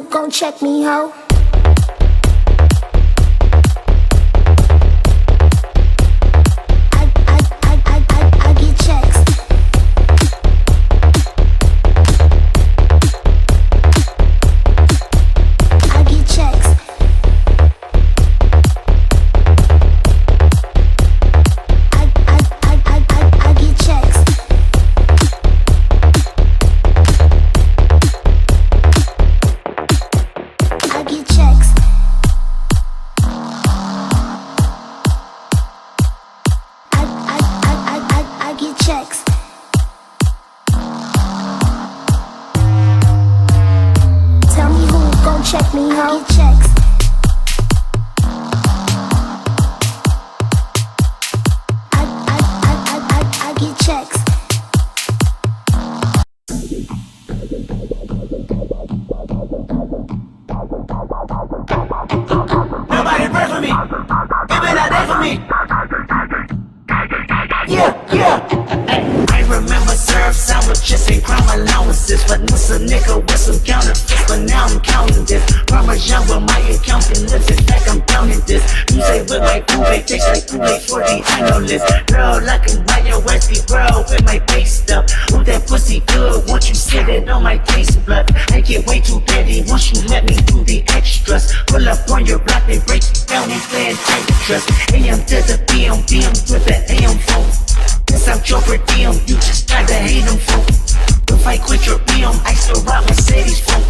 who gon' check me, ho? I get checks. I get checks. I get checks. I get checks. I get checks. Tell me who gon' check me, ho? I get checks. I get checks. Nobody pray for me. Give it a day for me. Yeah. I remember syrup sandwiches and crime allowances. But once a nigga with some counterfeits. But now I'm counting this. Parmesan with my accountant lips. In fact, I'm counting this. You say with my Kool-Aid, tastes like Kool-Aid for the analyst. Girl, I can buy your Westie world with my face stuff. Oh, that pussy good. Once you sit it on my taste blood. I get way too petty once you let me do the extras. Pull up on your block, they break it down and playing tight trust. AM to the PM to the AM phone. Yes, I'm your per diem, you just gotta hate them phone. If I quit your BM, I still rock Mercedes phone.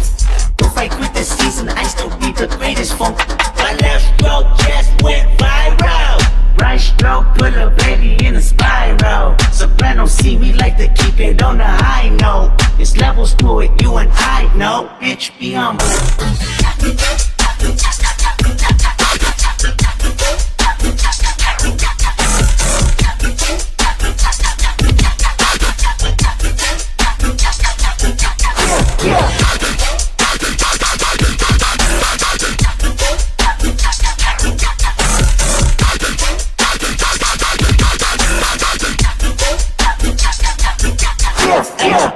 If I quit this season, I still be the greatest phone. My left stroke just went viral. Right stroke put a baby in a spiral. Soprano C, we like to keep it on the high note. It's levels to it, you and I know. Bitch, be humble.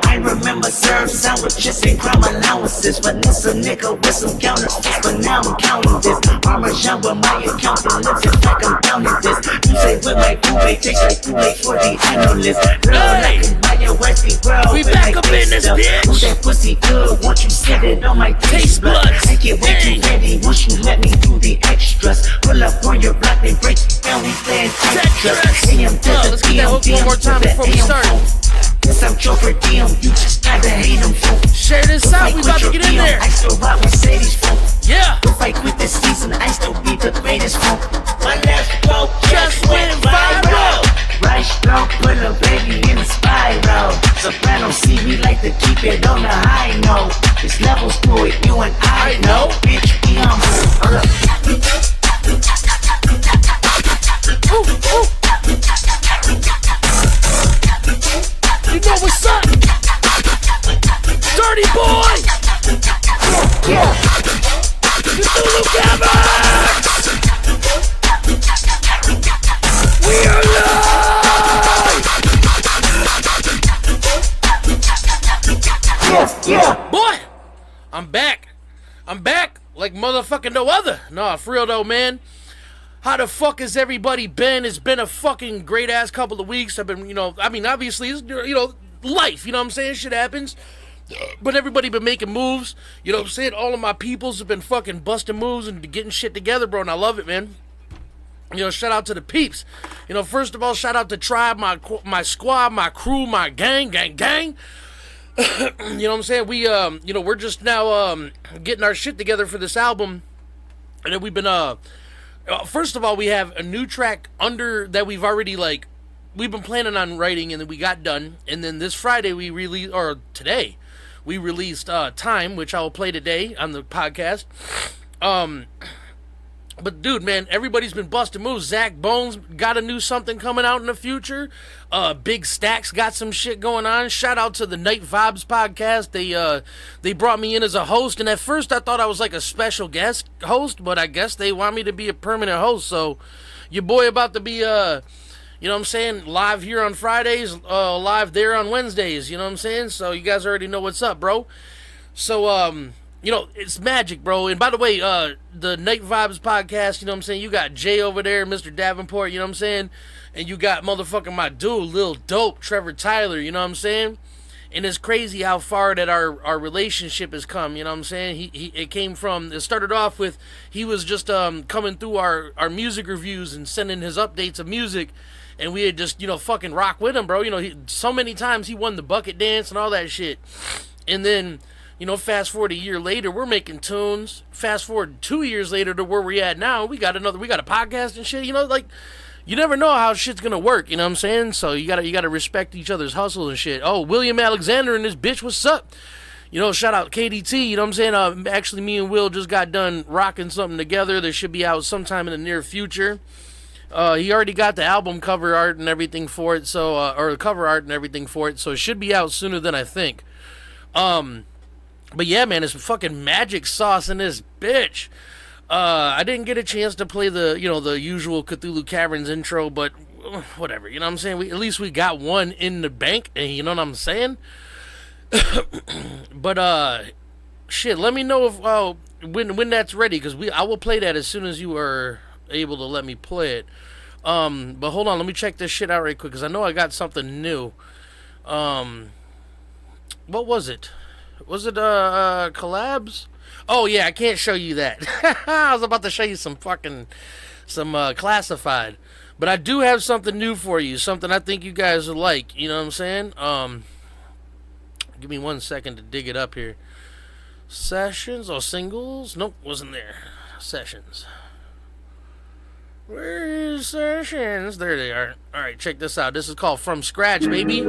I remember syrup sandwiches and crime allowances. But it's a nigga with some counterfeits. But now I'm counting this. Parmesan with my accountant lips. In fact, I'm counting this. You say with my Kool-Aid, tastes like Kool-Aid for the analyst. Girl, I can buy your Westie world. We back up in this bitch. Oh, that pussy good. Once you set it on my taste buds. I get way too ready once you let me do the extras. Pull up on your block, they break it down. We playing tight trust. AM to the Let's get that hook one more time before we start. Yes, I'm your per diem, you just gotta hate them phone. Share this out, we about to get in there. I still rock Mercedes phone. Yeah. If I quit this season, I still be the greatest phone. My left stroke just went viral. Right stroke put a baby in a spiral. Soprano C, we like to keep it on the high note. It's levels to it, you and I know. Bitch, be humble. Ooh. You know what's up? Dirty boy! Yeah. You Zulu Gabbers! We are live! Yeah. Boy! I'm back like motherfucking no other. Nah, for real though, man. How the fuck has everybody been? It's been a fucking great ass couple of weeks. I've been, obviously, it's, life, you know what I'm saying? Shit happens. But everybody been making moves. You know what I'm saying? All of my peoples have been fucking busting moves and getting shit together, bro, and I love it, man. Shout out to the peeps. First of all, shout out to Tribe, my squad, my crew, my gang. You know what I'm saying? We, we're just now getting our shit together for this album. And then we've been, first of all, we have a new track that we've already, we've been planning on writing, and then we got done. And then this Friday today, we released Time, which I will play today on the podcast. But dude, man, everybody's been busting moves. Zach Bones got a new something coming out in the future. Big Stacks got some shit going on. Shout out to the Night Vibes podcast. They brought me in as a host, and at first I thought I was like a special guest host, but I guess they want me to be a permanent host. So your boy about to be you know what I'm saying, live here on Fridays, live there on Wednesdays, you know what I'm saying? So you guys already know what's up, bro. So you know, it's magic, bro. And by the way, the Night Vibes podcast, you know what I'm saying? You got Jay over there, Mr. Davenport, you know what I'm saying? And you got motherfucking my dude, Lil Dope, Trevor Tyler, you know what I'm saying? And it's crazy how far that our relationship has come, you know what I'm saying? It came from, it started off with, he was just coming through our music reviews and sending his updates of music, and we had just, you know, fucking rock with him, bro. You know, so many times he won the bucket dance and all that shit. And then, you know, fast forward a year later, we're making tunes. Fast forward 2 years later to where we're at now, we got a podcast and shit, you know, like, you never know how shit's gonna work, you know what I'm saying? So you gotta respect each other's hustle and shit. Oh, William Alexander and this bitch, what's up? You know, shout out KDT, you know what I'm saying? Actually, me and Will just got done rocking something together that should be out sometime in the near future. He already got the album cover art and everything for it, so or the cover art and everything for it, so it should be out sooner than I think. But yeah, man, it's fucking magic sauce in this bitch. I didn't get a chance to play the usual Cthulhu Caverns intro, but whatever, you know what I'm saying? At least we got one in the bank, and you know what I'm saying? But, shit, let me know if, when that's ready, because I will play that as soon as you are able to let me play it. But hold on, let me check this shit out right quick, because I know I got something new. What was it? Was it, collabs? Oh, yeah, I can't show you that. I was about to show you some classified. But I do have something new for you, something I think you guys will like, you know what I'm saying? Give me 1 second to dig it up here. Sessions or singles? Nope, wasn't there. Sessions. Where is Sessions? There they are. All right, check this out. This is called From Scratch, baby.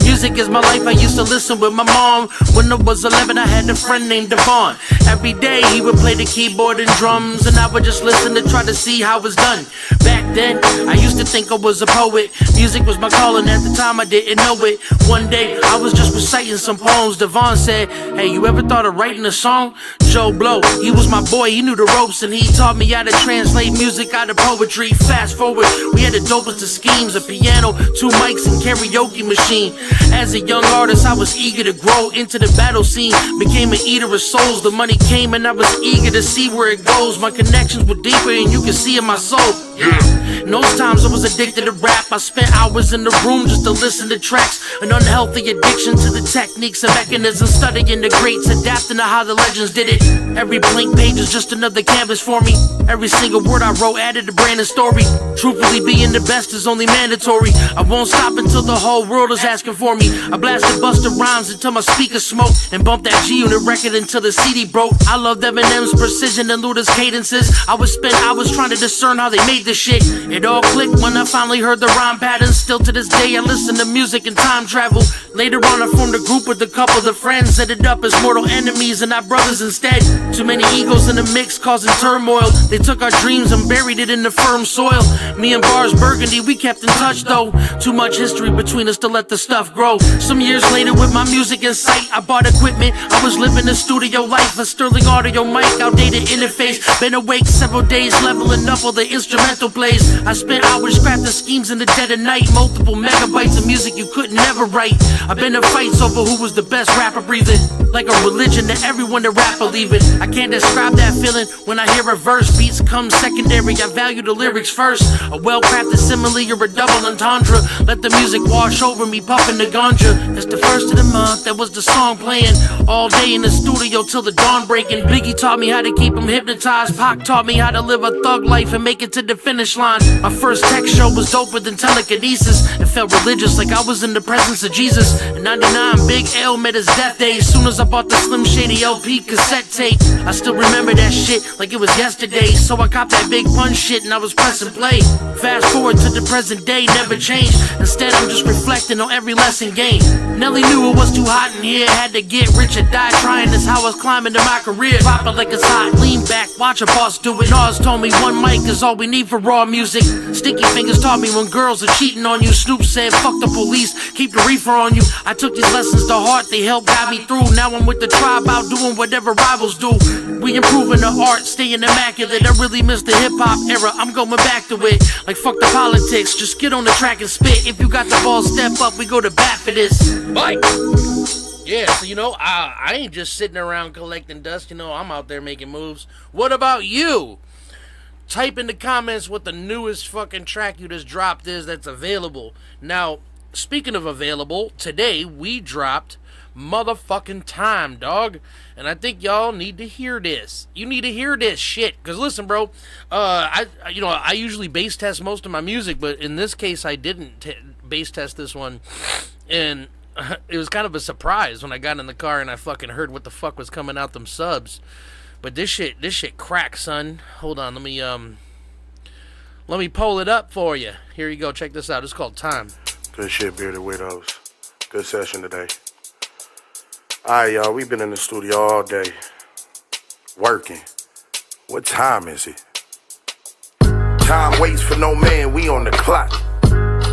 Music is my life, I used to listen with my mom. When I was 11, I had a friend named Devon. Every day he would play the keyboard and drums, and I would just listen to try to see how it was done. Back then, I used to think I was a poet. Music was my calling, at the time I didn't know it. One day, I was just reciting some poems. Devon said, hey, you ever thought of writing a song? Joe Blow, he was my boy, he knew the ropes, and he taught me how to translate music out of poetry. Fast forward, we had the dopest of schemes, a piano, 2 mics, and karaoke machine. As a young artist, I was eager to grow into the battle scene. Became an eater of souls. The money came and I was eager to see where it goes. My connections were deeper and you can see in my soul. In those times I was addicted to rap. I spent hours in the room just to listen to tracks. An unhealthy addiction to the techniques and mechanisms. Studying the greats, adapting to how the legends did it. Every blank page is just another canvas for me. Every single word I wrote added a brand new story. Truthfully, being the best is only mandatory. I won't stop until the whole world is asking for me. I blasted Busta Rhymes until my speakers smoke, and bumped that G-Unit record until the CD broke. I loved Eminem's precision and Luda's cadences. I would spend hours trying to discern how they made this shit. It all clicked when I finally heard the rhyme patterns. Still to this day I listen to music and time travel. Later on I formed a group with a couple of friends. Ended up as mortal enemies and not brothers instead. Too many egos in the mix causing turmoil. They took our dreams and buried it in the firm soil. Me and Bars Burgundy, we kept in touch though. Too much history between us to let the stuff grow. Some years later with my music in sight, I bought equipment. I was living the studio life, a Sterling audio mic, outdated interface. Been awake several days, leveling up all the instrumental plays. I spent hours crafting schemes in the dead of night. Multiple megabytes of music you could never write. I've been in fights over who was the best rapper breathing. Like a religion to everyone that rap believe it. I can't describe that feeling when I hear a verse. Beats come secondary, I value the lyrics first. A well-crafted simile or a double entendre. Let the music wash over me, puffing the ganja. It's the first of the month, that was the song playing. All day in the studio till the dawn breaking. Biggie taught me how to keep him hypnotized. Pac taught me how to live a thug life and make it to the finish line. My first tech show was doper than telekinesis. It felt religious like I was in the presence of Jesus. In 99, Big L met his death day. As soon as I bought the Slim Shady LP cassette tape, I still remember that shit like it was yesterday. So I copped that Big Pun shit and I was pressing play. Fast forward to the present day, never changed. Instead I'm just reflecting on every lesson gained. Nelly knew it was too hot in here, had to get rich or die trying. That's how I was climbing to my career. Drop it like it's hot, lean back, watch a boss do it. Oz told me one mic is all we need for raw music. Sticky Fingers taught me when girls are cheating on you. Snoop said fuck the police, keep the reefer on you. I took these lessons to heart, they helped guide me through. Now I'm with the tribe out doing whatever rivals do. We improving the art, staying immaculate. I really miss the hip-hop era, I'm going back to it. Like fuck the politics, just get on the track and spit. If you got the ball, step up, we go to bat for this. Bye. Yeah, so you know, I ain't just sitting around collecting dust, you know, I'm out there making moves. What about you? Type in the comments what the newest fucking track you just dropped is that's available. Now, speaking of available, today we dropped motherfucking Time, dog. And I think y'all need to hear this. You need to hear this shit. Cause listen, bro, I usually bass test most of my music, but in this case I didn't bass test this one. And it was kind of a surprise when I got in the car and I fucking heard what the fuck was coming out them subs. But this shit cracks, son. Hold on, let me pull it up for you. Here you go, check this out. It's called Time. Good shit, Bearded Widows. Good session today. Alright, y'all, we've been in the studio all day. Working. What time is it? Time waits for no man, we on the clock.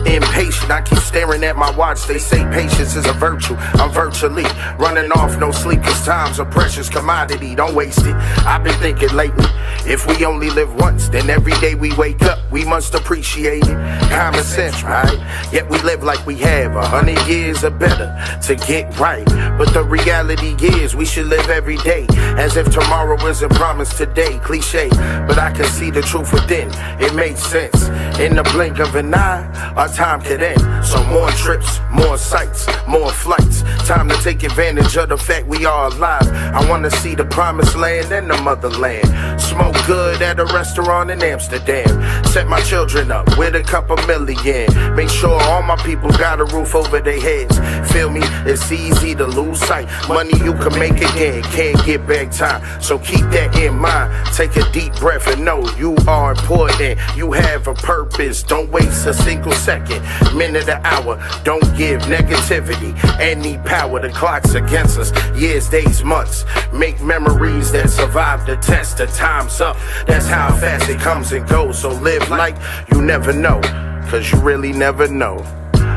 Impatient, I keep staring at my watch. They say patience is a virtue. I'm virtually running off no sleep, cause time's a precious commodity. Don't waste it. I've been thinking lately, if we only live once, then every day we wake up, we must appreciate it. Common sense, right? Yet we live like we have 100 years or better to get right. But the reality is we should live every day as if tomorrow isn't promised today. Cliche, but I can see the truth within. It makes sense. In the blink of an eye, our time could end. So more trips, more sights, more flights. Time to take advantage of the fact we are alive. I wanna see the promised land and the motherland. Smoke good at a restaurant in Amsterdam. Set my children up with a couple million. Make sure all my people got a roof over their heads. Feel me? It's easy to lose sight. Money you can make again, can't get back time. So keep that in mind. Take a deep breath and know you are important. You have a purpose. Don't waste a single second, minute, or hour. Don't give negativity any power. The clock's against us. Years, days, months. Make memories that survive the test. The time's up. That's how fast it comes and goes. So live like you never know, cause you really never know.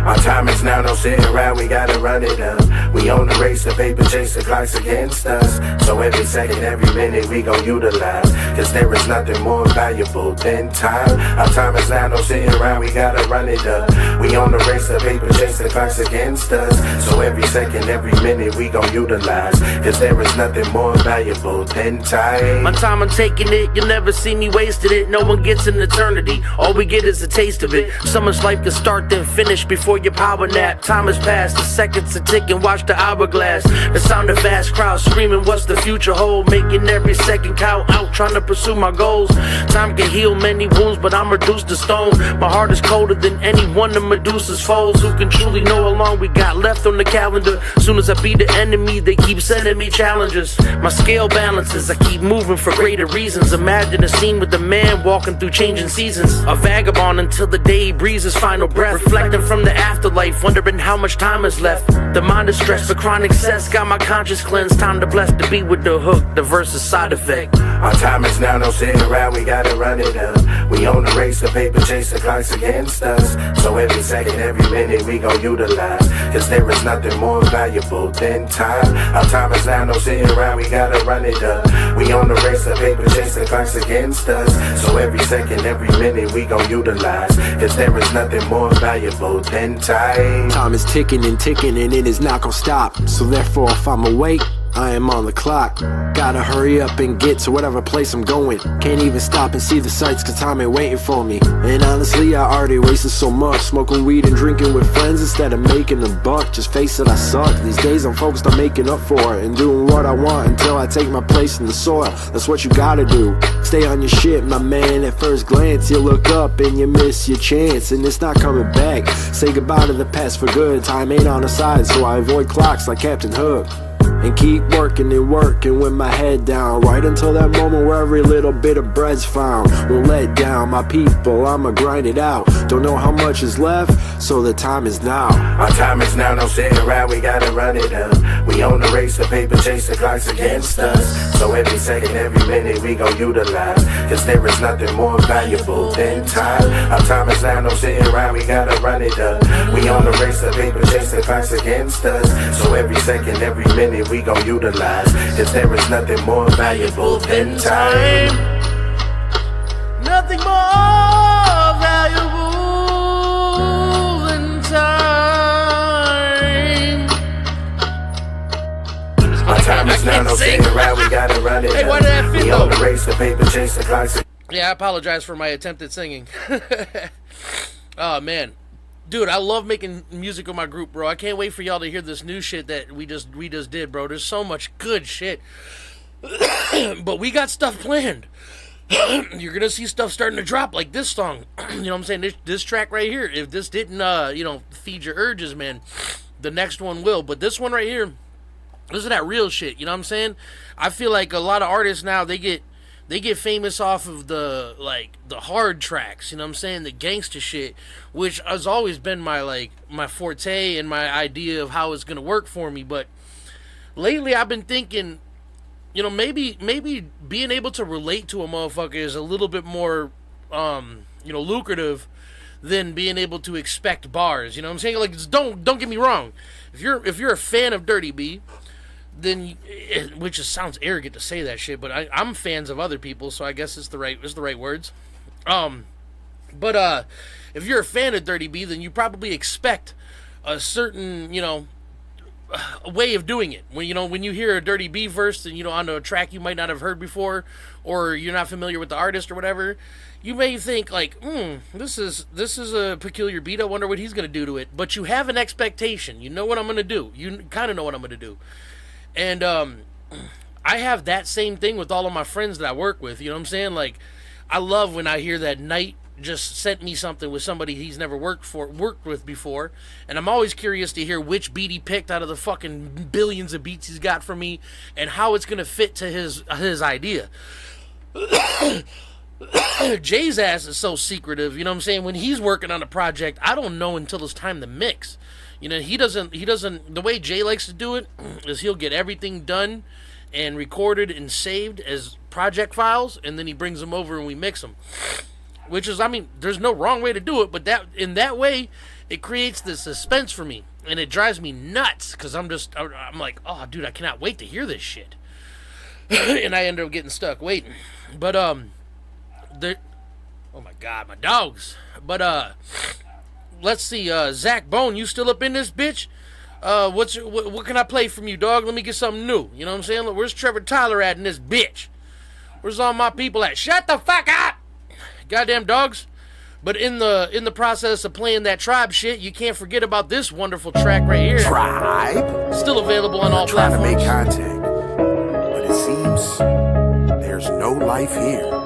Our time is now, no sitting around, we gotta run it up. We own the race, the paper chase, the clock's against us. So every second, every minute we gon' utilize, cause there is nothing more valuable than time. Our time is now, no sitting around, we gotta run it up. We own the race, the paper chase, the clock's against us. So every second, every minute we gon' utilize, cause there is nothing more valuable than time. My time, I'm taking it, you'll never see me wasted it. No one gets an eternity, all we get is a taste of it. So much life to start then finish before your power nap. Time has passed, the seconds are ticking, watch the hourglass. The sound of vast crowds screaming what's the future hold, making every second count, out trying to pursue my goals. Time can heal many wounds, but I'm reduced to stone. My heart is colder than any one of Medusa's foes. Who can truly know how long we got left on the calendar? Soon as I beat the enemy, they keep sending me challenges. My scale balances, I keep moving for greater reasons. Imagine a scene with a man walking through changing seasons, a vagabond until the day he breathes his final breath, reflecting from the afterlife, wondering how much time is left. The mind is stressed for chronic cess, got my conscience cleansed. Time to bless the beat with the hook, the verse is side effect. Our time is now, no sitting around, we gotta run it up. We own the race, the paper chase, the clock's against us. So every second, every minute we gon' utilize, cause there is nothing more valuable than time. Our time is now, no sitting around, we gotta run it up. We own the race, the paper chase, the clock's against us. So every second, every minute we gon' utilize, cause there is nothing more valuable than time. Time is ticking and it is not gonna stop. So therefore if I'm awake, I am on the clock. Gotta hurry up and get to whatever place I'm going. Can't even stop and see the sights cause time ain't waiting for me. And honestly I already wasted so much, smoking weed and drinking with friends instead of making a buck. Just face it, I suck. These days I'm focused on making up for it and doing what I want until I take my place in the soil. That's what you gotta do. Stay on your shit, my man. At first glance you look up and you miss your chance, and it's not coming back. Say goodbye to the past for good. Time ain't on our side, so I avoid clocks like Captain Hook. and keep working and working with my head down, right until that moment where every little bit of bread's found. Won't let down my people, I'ma grind it out. Don't know how much is left, so the time is now. Our time is now, no sitting around, we gotta run it up. We own the race, the paper chase, the clock's against us. So every second, every minute we gon' utilize, cause there is nothing more valuable than time. Our time is now, no sitting around, we gotta run it up. We own the race, the paper chase, the clock's against us. So every second, every minute we gon' utilize, cause there is nothing more valuable than time. Nothing more valuable than time. Our time is now, no sitting around, we gotta run it Hey, up. why did that fit We though? own the race, the paper chase, the clock's. Yeah, I apologize for my attempt at singing. Oh man, dude, I love making music with my group, bro. I can't wait for y'all to hear this new shit that we just did, bro. There's so much good shit. But we got stuff planned. You're gonna see stuff starting to drop, like this song. You know what I'm saying? This track right here. If this didn't, feed your urges, man, the next one will. But this one right here, this is that real shit. You know what I'm saying? I feel like a lot of artists now, they get famous off of the hard tracks, you know what I'm saying, the gangster shit, which has always been my forte and my idea of how it's gonna work for me. But lately I've been thinking, you know, maybe being able to relate to a motherfucker is a little bit more lucrative than being able to expect bars, you know what I'm saying? Like, don't get me wrong, if you're a fan of DirttyB, then, which just sounds arrogant to say that shit, but I'm fans of other people, so I guess it's the right words. But if you're a fan of DirttyB, then you probably expect a certain, a way of doing it. When you hear a DirttyB verse, and on a track you might not have heard before, or you're not familiar with the artist or whatever, you may think like, this is a peculiar beat. I wonder what he's gonna do to it. But you have an expectation. You know what I'm gonna do. You kind of know what I'm gonna do. And I have that same thing with all of my friends that I work with. You know what I'm saying? Like, I love when I hear that Knight just sent me something with somebody he's never worked with before, and I'm always curious to hear which beat he picked out of the fucking billions of beats he's got for me, and how it's gonna fit to his idea. Jay's ass is so secretive, you know what I'm saying? When he's working on a project, I don't know until it's time to mix. He doesn't, the way Jay likes to do it is he'll get everything done and recorded and saved as project files, and then he brings them over and we mix them. Which is, there's no wrong way to do it, but in that way, it creates the suspense for me, and it drives me nuts, because I'm like, oh, dude, I cannot wait to hear this shit. And I end up getting stuck waiting. But, oh my God, my dogs. But, let's see, Zach Bone, you still up in this bitch? What can I play from you, dog? Let me get something new. You know what I'm saying? Look, where's Trevor Tyler at in this bitch? Where's all my people at? Shut the fuck up! Goddamn dogs. But in the process of playing that Tribe shit, you can't forget about this wonderful track right here. Tribe? Still available on all Trying platforms. to make contact, but it seems there's no life here.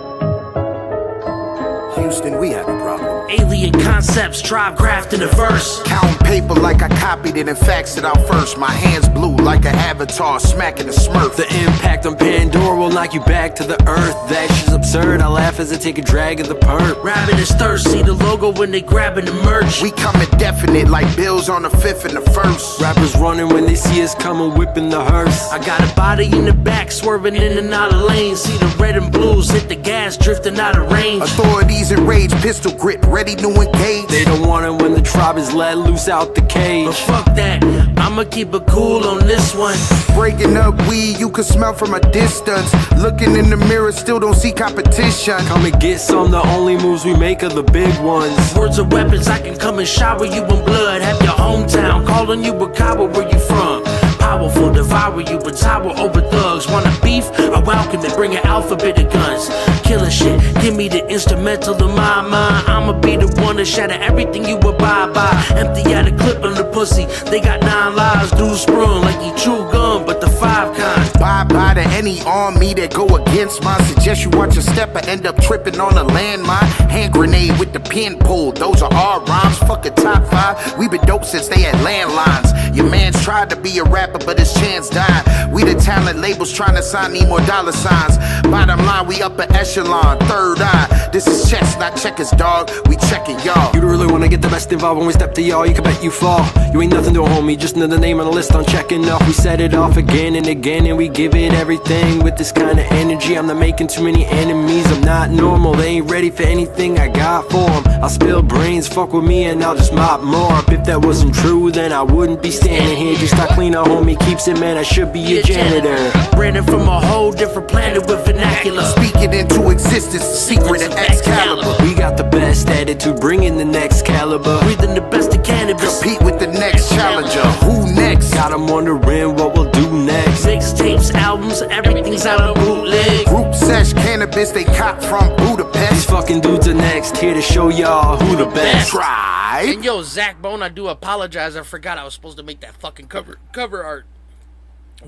Houston, we have a problem. Alien concepts, Tribe crafting a verse. Counting paper like I copied it and faxed it out first. My hands blue like an avatar smacking a smurf. The impact on Pandora will knock you back to the earth. That shit's absurd, I laugh as I take a drag of the perp. Rabbit is thirst, see the logo when they grabbing the merch. We coming definite like bills on the 5th and the 1st. Rappers running when they see us coming, whipping the hearse. I got a body in the back, swerving in and out of lanes. See the red and blues hit the gas, drifting out of range. Authorities enraged, pistol grip, ready to engage. They don't want it when the tribe is let loose out the cage. But fuck that, I'ma keep it cool on this one. Breaking up weed, you can smell from a distance. Looking in the mirror, still don't see competition. Come and get some, the only moves we make are the big ones. Words of weapons, I can come and shower you in blood. Have your hometown calling you a coward, where you from? Powerful, devour you, but tower over thugs. Wanna beef? I welcome it, bring an alphabet of guns. Killing shit, give me the instrumental of my mind. I'ma be the one to shatter everything you abide by. Empty out a clip on the pussy, they got 9 lives. Dude sprung like he chew gum, but the 5 kind. Bye bye to Any army that go against mine, suggest you watch a step or end up tripping on a landmine. Hand grenade with the pin pulled, those are our rhymes. Fuck a top 5, we been dope since they had landlines. Your man's tried to be a rapper, but his chance died. We the talent labels trying to sign, need more dollar signs. Bottom line, we upper echelon, third eye. This is chess, not checkers, dog. We checking y'all. You really wanna get the best involved when we step to y'all, you can bet you fall. You ain't nothing to a homie, just another name on the list I'm checking off. We set it off again and again and we give it everything with this kind of energy. I'm not making too many enemies, I'm not normal. They ain't ready for anything I got for them. I'll spill brains, fuck with me and I'll just mop more up. If that wasn't true, then I wouldn't be standing here. Just how clean a homie keeps it, man, I should be a janitor. Brandon from a whole different planet with vernacular. Speaking into existence, the secret of Excalibur. We got the best attitude, bringing the next caliber. Breathing the best of cannabis. Compete with the next challenger. Who next? Got 'em wondering what we'll do next. Mixtapes, albums, everything's out of bootleg. Group sesh cannabis they cop from These Budapest. fucking dudes are next, here to show y'all who the best. Try. And yo, Zach Bone, I do apologize. I forgot I was supposed to make that fucking cover art.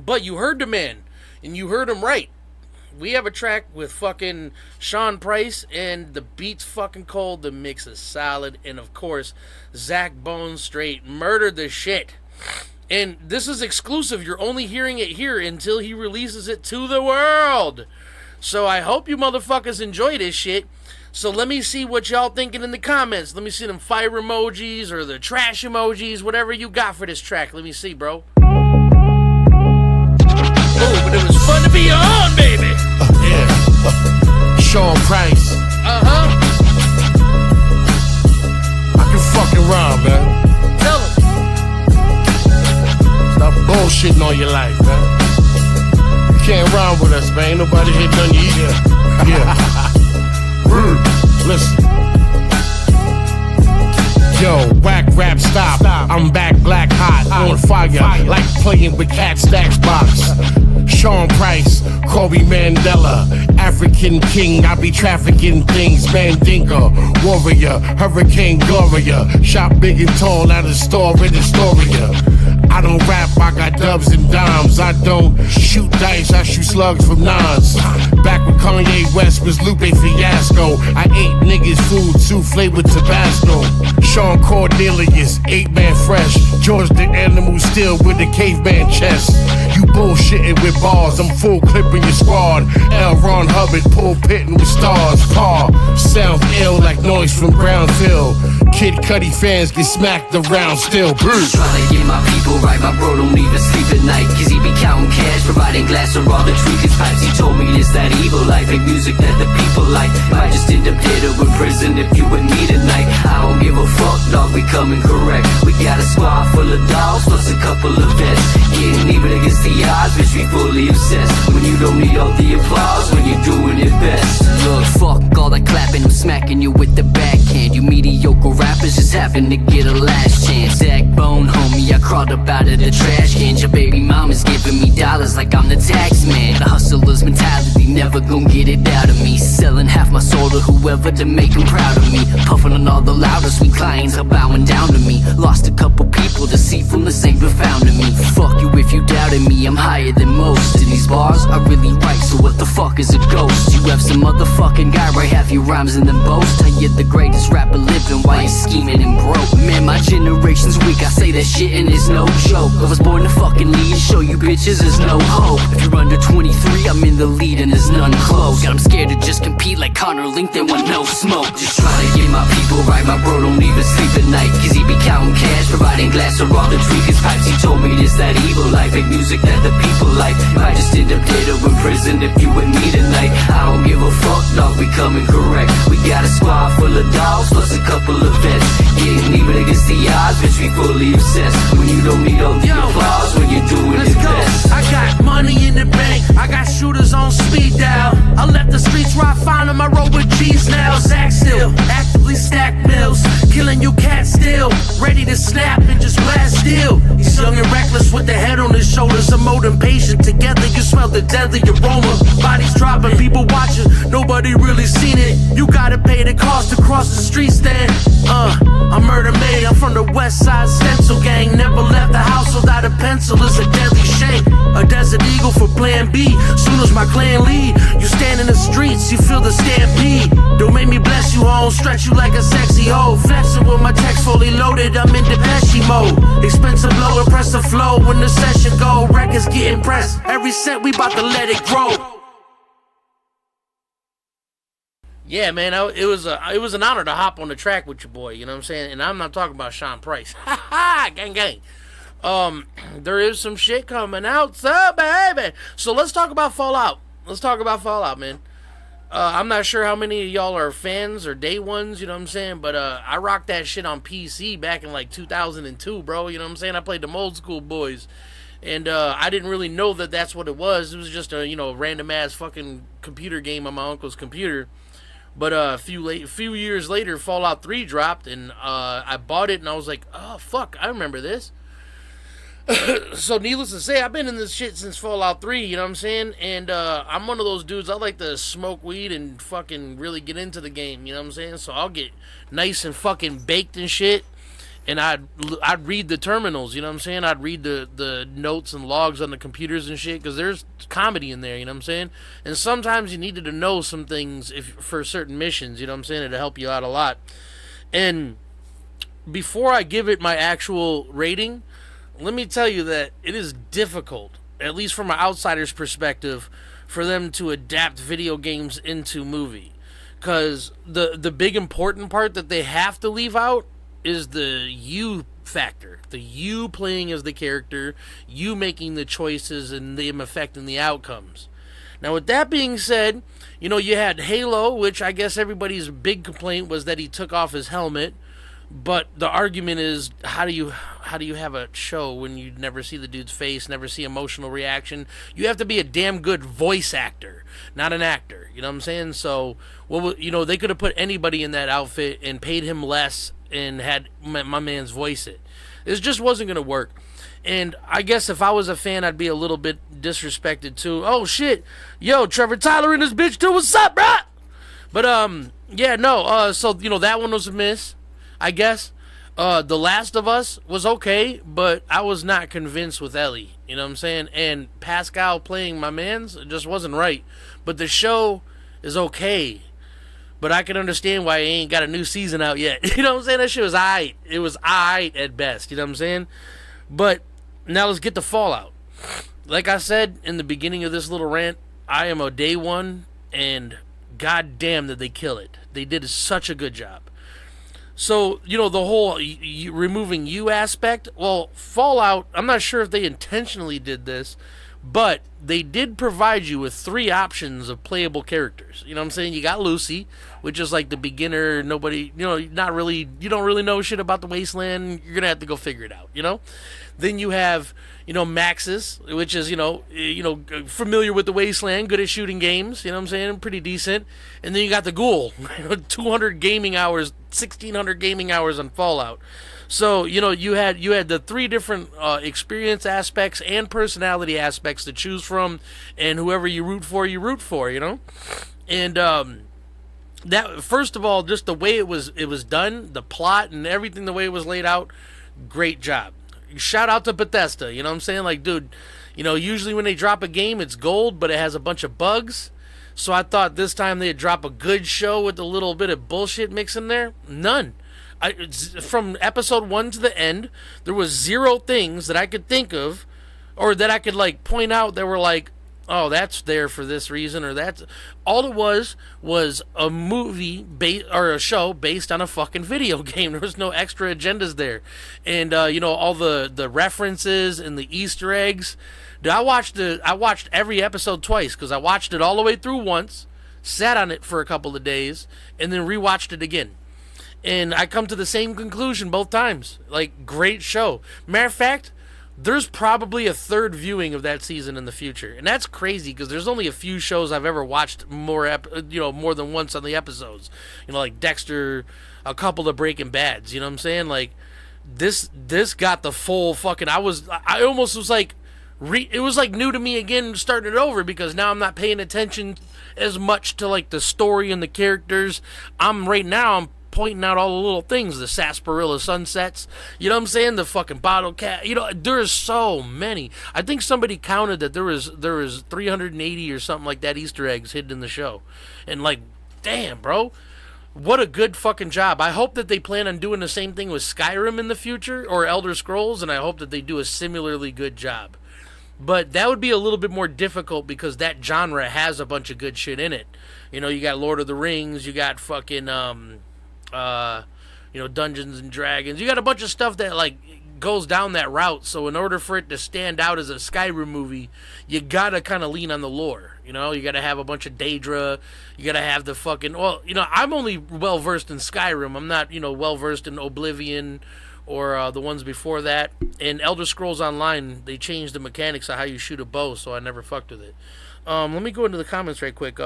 But you heard the man, and you heard him right. We have a track with fucking Sean Price, and the beat's fucking cold, the mix is solid, and of course, Zach Bone straight murdered the shit. And this is exclusive. You're only hearing it here until he releases it to the world. So I hope you motherfuckers enjoy this shit. So let me see what y'all thinking in the comments. Let me see them fire emojis or the trash emojis, whatever you got for this track. Let me see, bro. Oh, but it was fun to be on, baby. Yeah. Sean Price. Uh-huh. I can fucking rhyme, man. Tell him. Stop bullshitting all your life, man. You can't rhyme with us, man. Ain't nobody here done you either. Yeah. Listen. Yo, whack rap stop. I'm back black hot, on fire, like playing with Cat Stacks box. Sean Price, Kobe Mandela, African king, I be trafficking things, Mandinka, warrior, Hurricane Gloria, shot big and tall out of store in Astoria. I don't rap, I got dubs and dimes. I don't shoot dice, I shoot slugs from nines. Back when Kanye West was Lupe Fiasco, I ate niggas food souffle with Tabasco. Sean Cornelius, 8-man fresh. George the Animal Steel with the caveman chest. You bullshitting with bars, I'm full clipping your squad. L. Ron Hubbard, pulpitting with stars. Paul, sound ill like noise from Brownsville. Kid Cudi fans get smacked around still. Trying to get my people right, my bro don't even sleep at night. Cause he be counting cash, providing glass for all the tweakers pipes. He told me this, that evil life, ain't music that the people like. Might just end up dead or in prison if you with me tonight. I don't give a fuck, dog, we coming correct. We got a squad full of dogs, plus a couple of vets. Getting even against the odds, bitch, we fully obsessed. When you don't need all the applause, when you're doing it best. Look, fuck all that clapping, I'm smacking you with the backhand. You mediocre rappers just happen to get a last chance. Zach Bone, homie, I crawled up out of the trash can. Your baby mama's giving me dollars like I'm the tax man. The hustler's mentality, never gon' get it out of me. Selling half my soul to whoever to make them proud of me. Puffing on all the louder, sweet clients are bowing down to me. Lost a couple people, deceitfulness ain't been found in me. Fuck you if you doubted me, I'm higher than most. In these bars, I really write, so what the fuck is a ghost? You have some motherfucking guy write half your rhymes and then boast. How you're the greatest rapper living while you're scheming and broke. Man, my generation's weak, I say that shit and it's no joke. I was born to fucking lead and show you bitches there's no hope. If you're under 23, I'm in the lead and there's none close. Got 'em scared to just compete like Connor Link, they want no smoke. Just trying to get my people right, my bro don't even sleep at night. Cause he be counting cash, providing glass for all the tweakers pipes. He told me this, that evil life, ain't music that the people like. Might just end up dead or in prison if you with me tonight. I don't give a fuck, dog, we coming correct. We got a squad full of dogs, plus a couple of vets. Getting even against the odds, bitch, we fully obsessed. When you don't need all the applause, when you're doing it best. I got money in the bank, I got shooters on speed dial. I left the streets where I found them, I roll with G's now. Zach still, actively stack mills, killing you cats still, ready to snap and just blast steel. He's young and reckless with the head on his shoulders, a mode impatient. Together you smell the deadly aroma. Bodies dropping, people watching, nobody really seen it. You gotta pay the cost to cross the street stand. I'm murder made, I'm from the west side stencil gang. Never left the house without a pencil, it's a deadly shame. A desert Desert Eagle for plan B. Soon as my clan lead, you stand in the streets, you feel the stampede. Don't make me bless you, home, stretch you like a sexy hoe. Flexing with my text fully loaded, I'm in Depeche mode. Expensive blow, impress the flow when the session go. Records getting pressed, every cent we bout to let it grow. Yeah, man, it was an honor to hop on the track with your boy, you know what I'm saying? And I'm not talking about Sean Price. Ha ha, gang gang. There is some shit coming out, so baby. So let's talk about Fallout. Let's talk about Fallout, man. I'm not sure how many of y'all are fans or day ones, you know what I'm saying? But I rocked that shit on PC back in like 2002, bro. You know what I'm saying? I played them old school boys. And I didn't really know that that's what it was. It was just a, random ass fucking computer game on my uncle's computer. But a few years later, Fallout 3 dropped, and I bought it, and I was like, oh, fuck, I remember this. So needless to say, I've been in this shit since Fallout 3, you know what I'm saying? And I'm one of those dudes, I like to smoke weed and fucking really get into the game, you know what I'm saying? So I'll get nice and fucking baked and shit, and I'd read the terminals, you know what I'm saying? I'd read the notes and logs on the computers and shit, because there's comedy in there, you know what I'm saying? And sometimes you needed to know some things for certain missions, you know what I'm saying? It'll help you out a lot. And before I give it my actual rating, let me tell you that it is difficult, at least from an outsider's perspective, for them to adapt video games into movie. Because the big important part that they have to leave out is the you factor. The you playing as the character, you making the choices and them affecting the outcomes. Now with that being said, you had Halo, which I guess everybody's big complaint was that he took off his helmet. But the argument is, how do you have a show when you never see the dude's face, never see emotional reaction? You have to be a damn good voice actor, not an actor. You know what I'm saying? So, they could have put anybody in that outfit and paid him less and had my man's voice it. This just wasn't going to work. And I guess if I was a fan, I'd be a little bit disrespected too. Oh, shit. Yo, Trevor Tyler in this bitch too. What's up, bruh? But, so, that one was a miss, I guess. The Last of Us was okay, but I was not convinced with Ellie. You know what I'm saying? And Pascal playing my mans, it just wasn't right. But the show is okay. But I can understand why he ain't got a new season out yet. You know what I'm saying? That shit was aight. It was aight at best. You know what I'm saying? But now let's get to Fallout. Like I said in the beginning of this little rant, I am a day one, and goddamn did they kill it. They did such a good job. So, the whole removing you aspect, well, Fallout, I'm not sure if they intentionally did this, but they did provide you with 3 options of playable characters. You know what I'm saying? You got Lucy, which is like the beginner, nobody, you don't really know shit about the wasteland. You're going to have to go figure it out, Then you have, Maxis, which is, familiar with the wasteland, good at shooting games, you know what I'm saying? Pretty decent. And then you got the Ghoul, 200 gaming hours, 1,600 gaming hours on Fallout. So, you had the 3 different experience aspects and personality aspects to choose from, and whoever you root for, And that, first of all, just the way it was done, the plot and everything, the way it was laid out, great job. Shout out to Bethesda, you know what I'm saying? Like, dude, usually when they drop a game, it's gold, but it has a bunch of bugs. So I thought this time they'd drop a good show with a little bit of bullshit mix in there. None. From episode 1 to the end, there was 0 things that I could think of, or that I could point out that were like, oh, that's there for this reason, or that's all it was a movie or a show based on a fucking video game. There was no extra agendas there, and all the references and the Easter eggs. Dude, I watched every episode twice, because I watched it all the way through once, sat on it for a couple of days, and then rewatched it again. And I come to the same conclusion both times. Like, great show. Matter of fact, there's probably a 3rd viewing of that season in the future. And that's crazy, because there's only a few shows I've ever watched more than once on the episodes. Like Dexter, a couple of Breaking Bads, you know what I'm saying? Like, this got the full fucking, I almost was like, it was like new to me again, starting it over, because now I'm not paying attention as much to like the story and the characters. I'm pointing out all the little things, the sarsaparilla sunsets, you know what I'm saying? The fucking bottle cap, you know, there's so many. I think somebody counted that there was 380 or something like that Easter eggs hidden in the show. And like, damn, bro. What a good fucking job. I hope that they plan on doing the same thing with Skyrim in the future, or Elder Scrolls, and I hope that they do a similarly good job. But that would be a little bit more difficult because that genre has a bunch of good shit in it. You know, you got Lord of the Rings, you got fucking, you know, Dungeons and Dragons. You got a bunch of stuff that, like, goes down that route. So in order for it to stand out as a Skyrim movie, you gotta kind of lean on the lore. You know, you gotta have a bunch of Daedra. You gotta have the fucking... Well, you know, I'm only well-versed in Skyrim. I'm not, you know, well-versed in Oblivion or the ones before that. In Elder Scrolls Online, they changed the mechanics of how you shoot a bow, so I never fucked with it. Let me go into the comments right quick.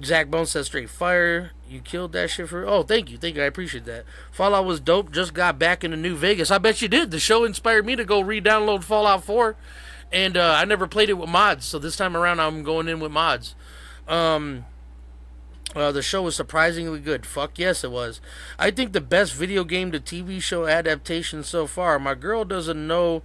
Zach Bones says, straight fire. You killed that shit for... Oh, thank you. Thank you. I appreciate that. Fallout was dope. Just got back into New Vegas. I bet you did. The show inspired me to go re-download Fallout 4. And I never played it with mods, so this time around I'm going in with mods. The show was surprisingly good. Fuck yes, it was. I think the best video game to TV show adaptation so far. My girl doesn't know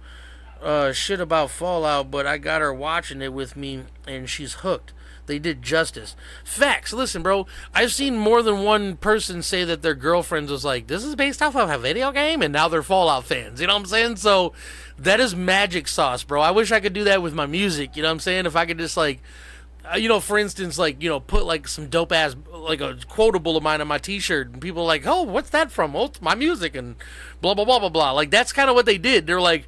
shit about Fallout, but I got her watching it with me, and she's hooked. They did justice. Facts. Listen, bro, I've seen more than one person say that their girlfriends was like, this is based off of a video game, and now they're Fallout fans. You know what I'm saying? So that is magic sauce, bro. I wish I could do that with my music. You know what I'm saying? If I could just, like, you know, for instance, like, you know, put, like, some dope-ass, like, a quotable of mine on my t-shirt, and people are like, oh, what's that from? Oh, it's my music, and blah, blah, blah, blah, blah. Like, that's kind of what they did. They're like,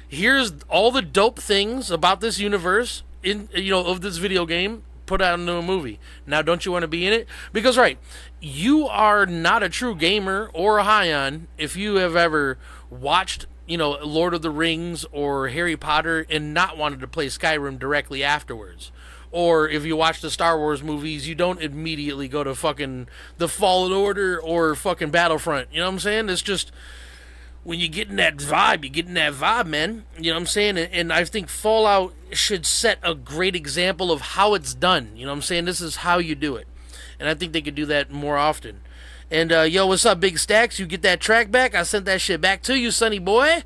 here's all the dope things about this universe, in, you know, of this video game, put out into a movie. Now, don't you want to be in it? Because, right, you are not a true gamer or a high-on if you have ever watched, you know, Lord of the Rings or Harry Potter and not wanted to play Skyrim directly afterwards. Or if you watch the Star Wars movies, you don't immediately go to fucking The Fallen Order or fucking Battlefront. You know what I'm saying? It's just... when you get in that vibe, you get in that vibe, man. You know what I'm saying? And I think Fallout should set a great example of how it's done. You know what I'm saying? This is how you do it. And I think they could do that more often. And, yo, what's up, Big Stacks? You get that track back? I sent that shit back to you, sonny boy.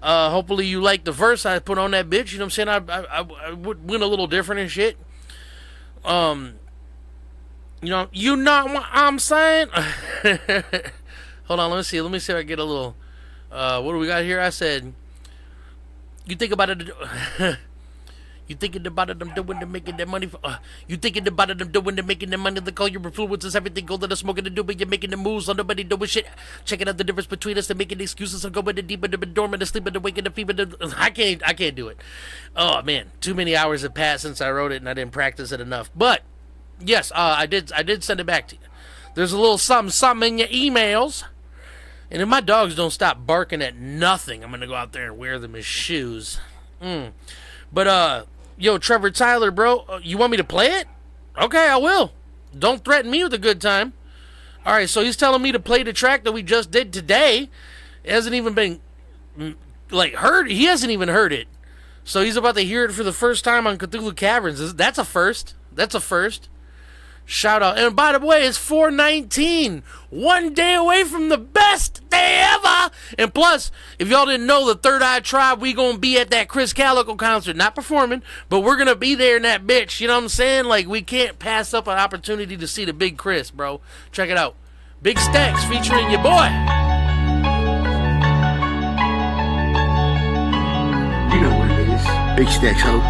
Hopefully you like the verse I put on that bitch. You know what I'm saying? I would win a little different and shit. You know what I'm saying? Hold on, let me see if I get a little... what do we got here? I said, you think about it, you thinking about it, I'm doing to making that money. You thinking about it, I'm doing to making the money. The call your influences, everything go that I'm smoking to do, but you're making the moves, so nobody doing shit. Checking out the difference between us and making excuses. I'm going to deep, and dormant, and sleeping, and waking, and fever. I can't do it. Oh man, too many hours have passed since I wrote it, and I didn't practice it enough. But yes, I did send it back to you. There's a little something in your emails. And if my dogs don't stop barking at nothing, I'm going to go out there and wear them as shoes. But, yo, Trevor Tyler, bro, you want me to play it? Okay, I will. Don't threaten me with a good time. All right, so he's telling me to play the track that we just did today. It hasn't even been, like, heard. He hasn't even heard it. So he's about to hear it for the first time on Cthulhu Caverns. That's a first. That's a first. Shout out. And by the way, it's 4/19. 1 day away from the best day ever. And plus, if y'all didn't know, the Third Eye Tribe, we gonna be at that Chris Calico concert. Not performing, but we're gonna be there in that bitch. You know what I'm saying? Like, we can't pass up an opportunity to see the big Chris, bro. Check it out. Big Stacks featuring your boy. You know what it is. Big Stacks, ho.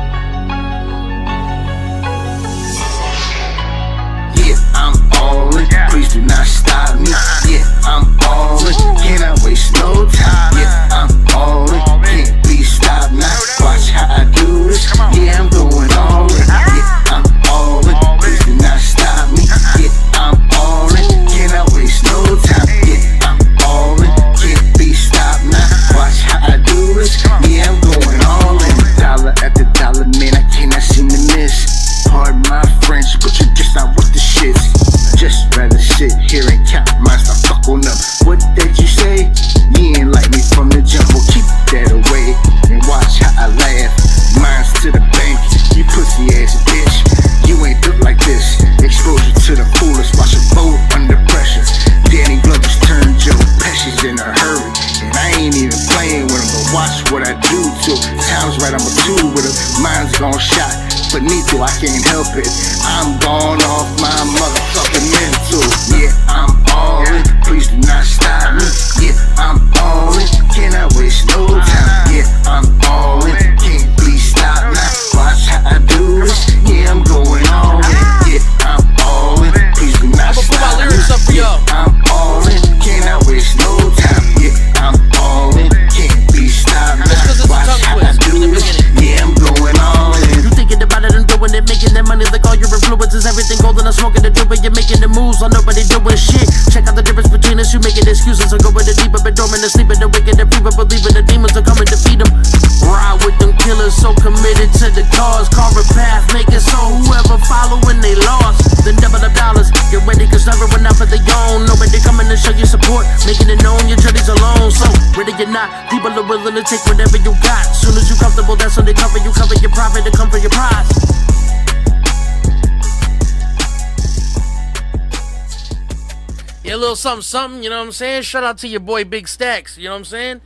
I'm all in, please do not stop me. Yeah, I'm all in, cannot waste no time. Yeah, I'm all in, can't be stopped now. Watch how I do this. Yeah, I'm going all in. Yeah, I'm all in, please do not stop me. Yeah, I'm all in, cannot waste no time. Yeah, I'm all in, can't be stopped now. Watch how I do this. Yeah, I'm going all in. Dollar after dollar, man, I cannot seem to miss. Pardon my French, but you're just not with the shits. Just rather sit here and count mine, stop fucking up. What did you say? You ain't like me from the jump, well keep that away and watch how I laugh. gon' shot. Benito, I can't help it. I'm gone off my motherfucking mental. Yeah, I'm all in. Please do not stop me. Yeah, I'm all in. Can I waste no time? Yeah, I'm all in. Can't please stop now. Watch how I do this. Yeah, I'm going all in. Yeah, I'm all in. Please do not I'm gonna put my stop me. lyrics up for y'all. I'm all in. Can I waste no time? Yeah, I'm all in. Can't please stop now. That's 'cause it's a Watch tongue how I twist do in the this. beginning. Yeah, I'm going all in. You thinking about it and doing it, making that money like all your influences, everything golden, I'm smoking to do it, you're making the moves, while nobody doing shit. Check out the difference between us, you making excuses, I'm going the deeper, but dormant, and sleeping, the wicked, the fever, believing the demons are coming to feed them. Ride with them killers, so committed to the cause, carve a path, make it so whoever following they lost. Then double up dollars, get ready, cause everyone out for their own, nobody coming to show you support, making it known your journey's alone. So, ready or not, people are willing to take whatever you got. Soon as you comfortable, that's when they cover your profit, to come for your prize. Yeah, a little something, something, you know what I'm saying? Shout out to your boy Big Stacks, you know what I'm saying?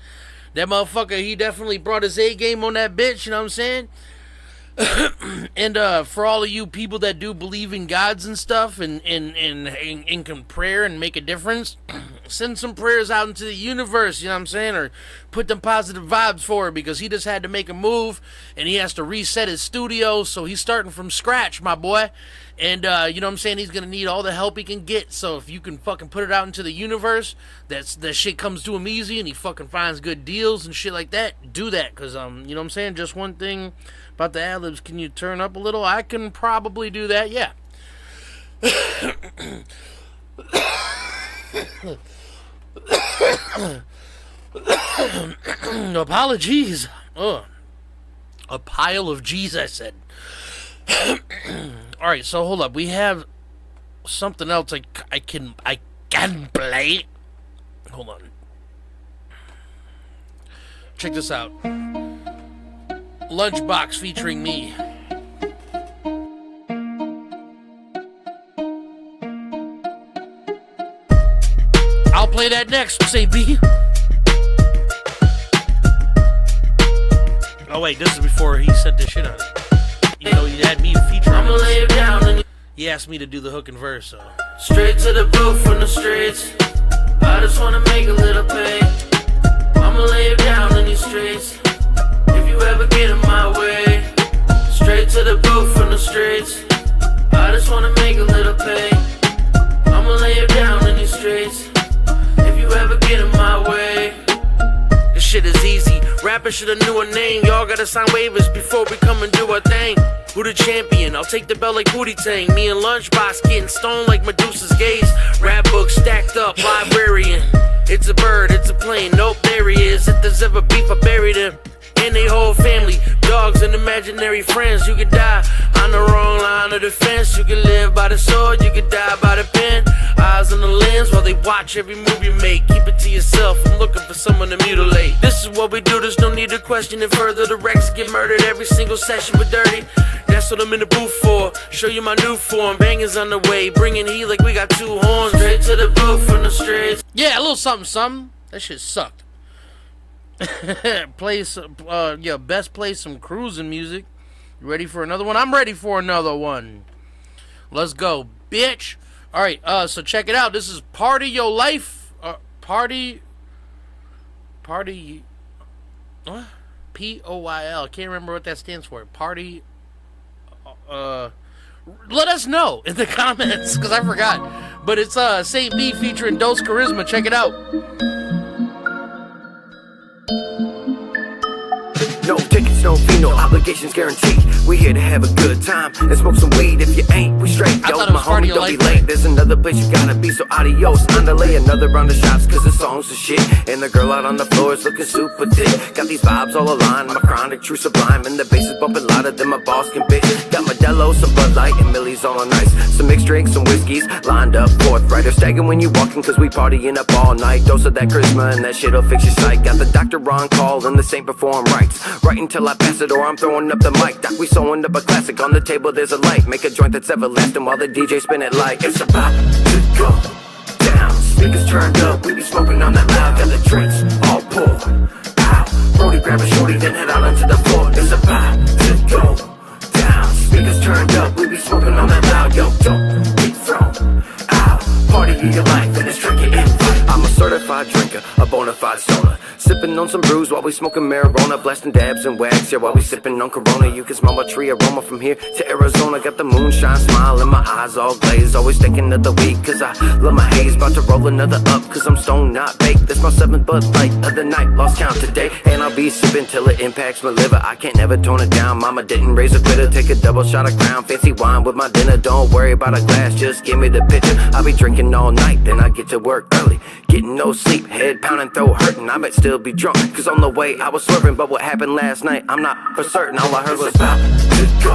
That motherfucker, he definitely brought his A game on that bitch, you know what I'm saying? And for all of you people that do believe in gods and stuff and can pray and make a difference, send some prayers out into the universe, you know what I'm saying? Or put them positive vibes for it, because he just had to make a move and he has to reset his studio, so he's starting from scratch, my boy. And you know what I'm saying, he's gonna need all the help he can get. So if you can fucking put it out into the universe, that shit comes to him easy and he fucking finds good deals and shit like that, do that. Cause you know what I'm saying, just one thing about the ad-libs, can you turn up a little? I can probably do that, yeah. Apologies. A pile of G's, I said. Alright, so hold up. We have something else I can play. Hold on. Check this out. Lunchbox featuring me. I'll play that next, say B. Oh wait, this is before he said this shit on it. You know, he had me featuring. I'ma lay it down and he asked me to do the hook and verse, so. straight to the booth from the streets. I just wanna make a little pay. I'ma lay it down in these streets. If you ever get in my way, straight to the booth from the streets. I just wanna make a little pay. I'ma lay it down in these streets. If you ever get in my way. This shit is easy. Rappers shoulda knew a name. Y'all gotta sign waivers before we come and do our thing. Who the champion? I'll take the belt like Booty Tang. Me and Lunchbox getting stoned like Medusa's gaze. Rap books stacked up, librarian. It's a bird, it's a plane. Nope, there he is. If there's ever beef, I buried him. And they whole family, dogs and imaginary friends. You could die on the wrong line of defense. You could live by the sword, you could die by the pen. Eyes on the lens while they watch every move you make. Keep it to yourself, I'm looking for someone to mutilate. This is what we do, there's no need to question it further. The Rex get murdered every single session with Dirty. That's what I'm in the booth for. Show you my new form, bangers on the way. Bringing heat like we got two horns. Straight to the booth from the streets. Yeah, a little something, something. That shit sucked. Play some, best play some cruising music. You ready for another one? I'm ready for another one. Let's go, bitch. All right, so check it out. This is Party Your Life. Party. What? P-O-Y-L. Can't remember what that stands for. Party. Let us know in the comments, because I forgot. But it's Saint B featuring Dose Charisma. Check it out. No tickets, no fee, no obligations guaranteed. We here to have a good time and smoke some weed. If you ain't, we straight. Yo, my homie, don't be late. There's another place you gotta be, so adios. Underlay another round of shots, cause the song's the shit. And the girl out on the floor is looking super thick. Got these vibes all aligned, my chronic, true sublime. And the bass is bumping louder than my boss can bitch. Got Modelo, some Bud Light, and Millie's all on ice. Some mixed drinks, some whiskeys, lined up forthright. Or staggering when you walking, cause we partying up all night. Dose of that charisma, and that shit'll fix your sight. Got the doctor on call, and the saint perform rites. Right until I pass it, or I'm throwing up the mic. Doc, we sewing up a classic. On the table there's a light. Make a joint that's everlasting while the DJ spin it like it's about to go down. Speakers turned up, we be smoking on that loud. Got the drinks all poured out. Brody grab a shorty, then head out onto the floor. It's about to go turned up, we be smoking on that loud. Yo, don't get thrown out. Party of your life and it's drinking in. I'm a certified drinker, a bona fide stoner. Sipping on some brews while we smoking marijuana, blasting dabs and wax, yeah, while we sipping on Corona. You can smell my tree aroma from here to Arizona. Got the moonshine smile and my eyes all glazed. Always thinking of the week, cause I love my haze. About to roll another up, cause I'm stoned, not baked. That's my 7th Bud Light of the night, lost count today. And I'll be sipping till it impacts my liver. I can't never tone it down, mama didn't raise a quitter. Take a double shot of Crown, fancy wine with my dinner. Don't worry about a glass, just give me the picture. I'll be drinking all night, then I get to work early. Getting no sleep, head pounding, throat hurting. I might still be drunk, cause on the way I was swerving. But what happened last night, I'm not for certain. All I heard was about to go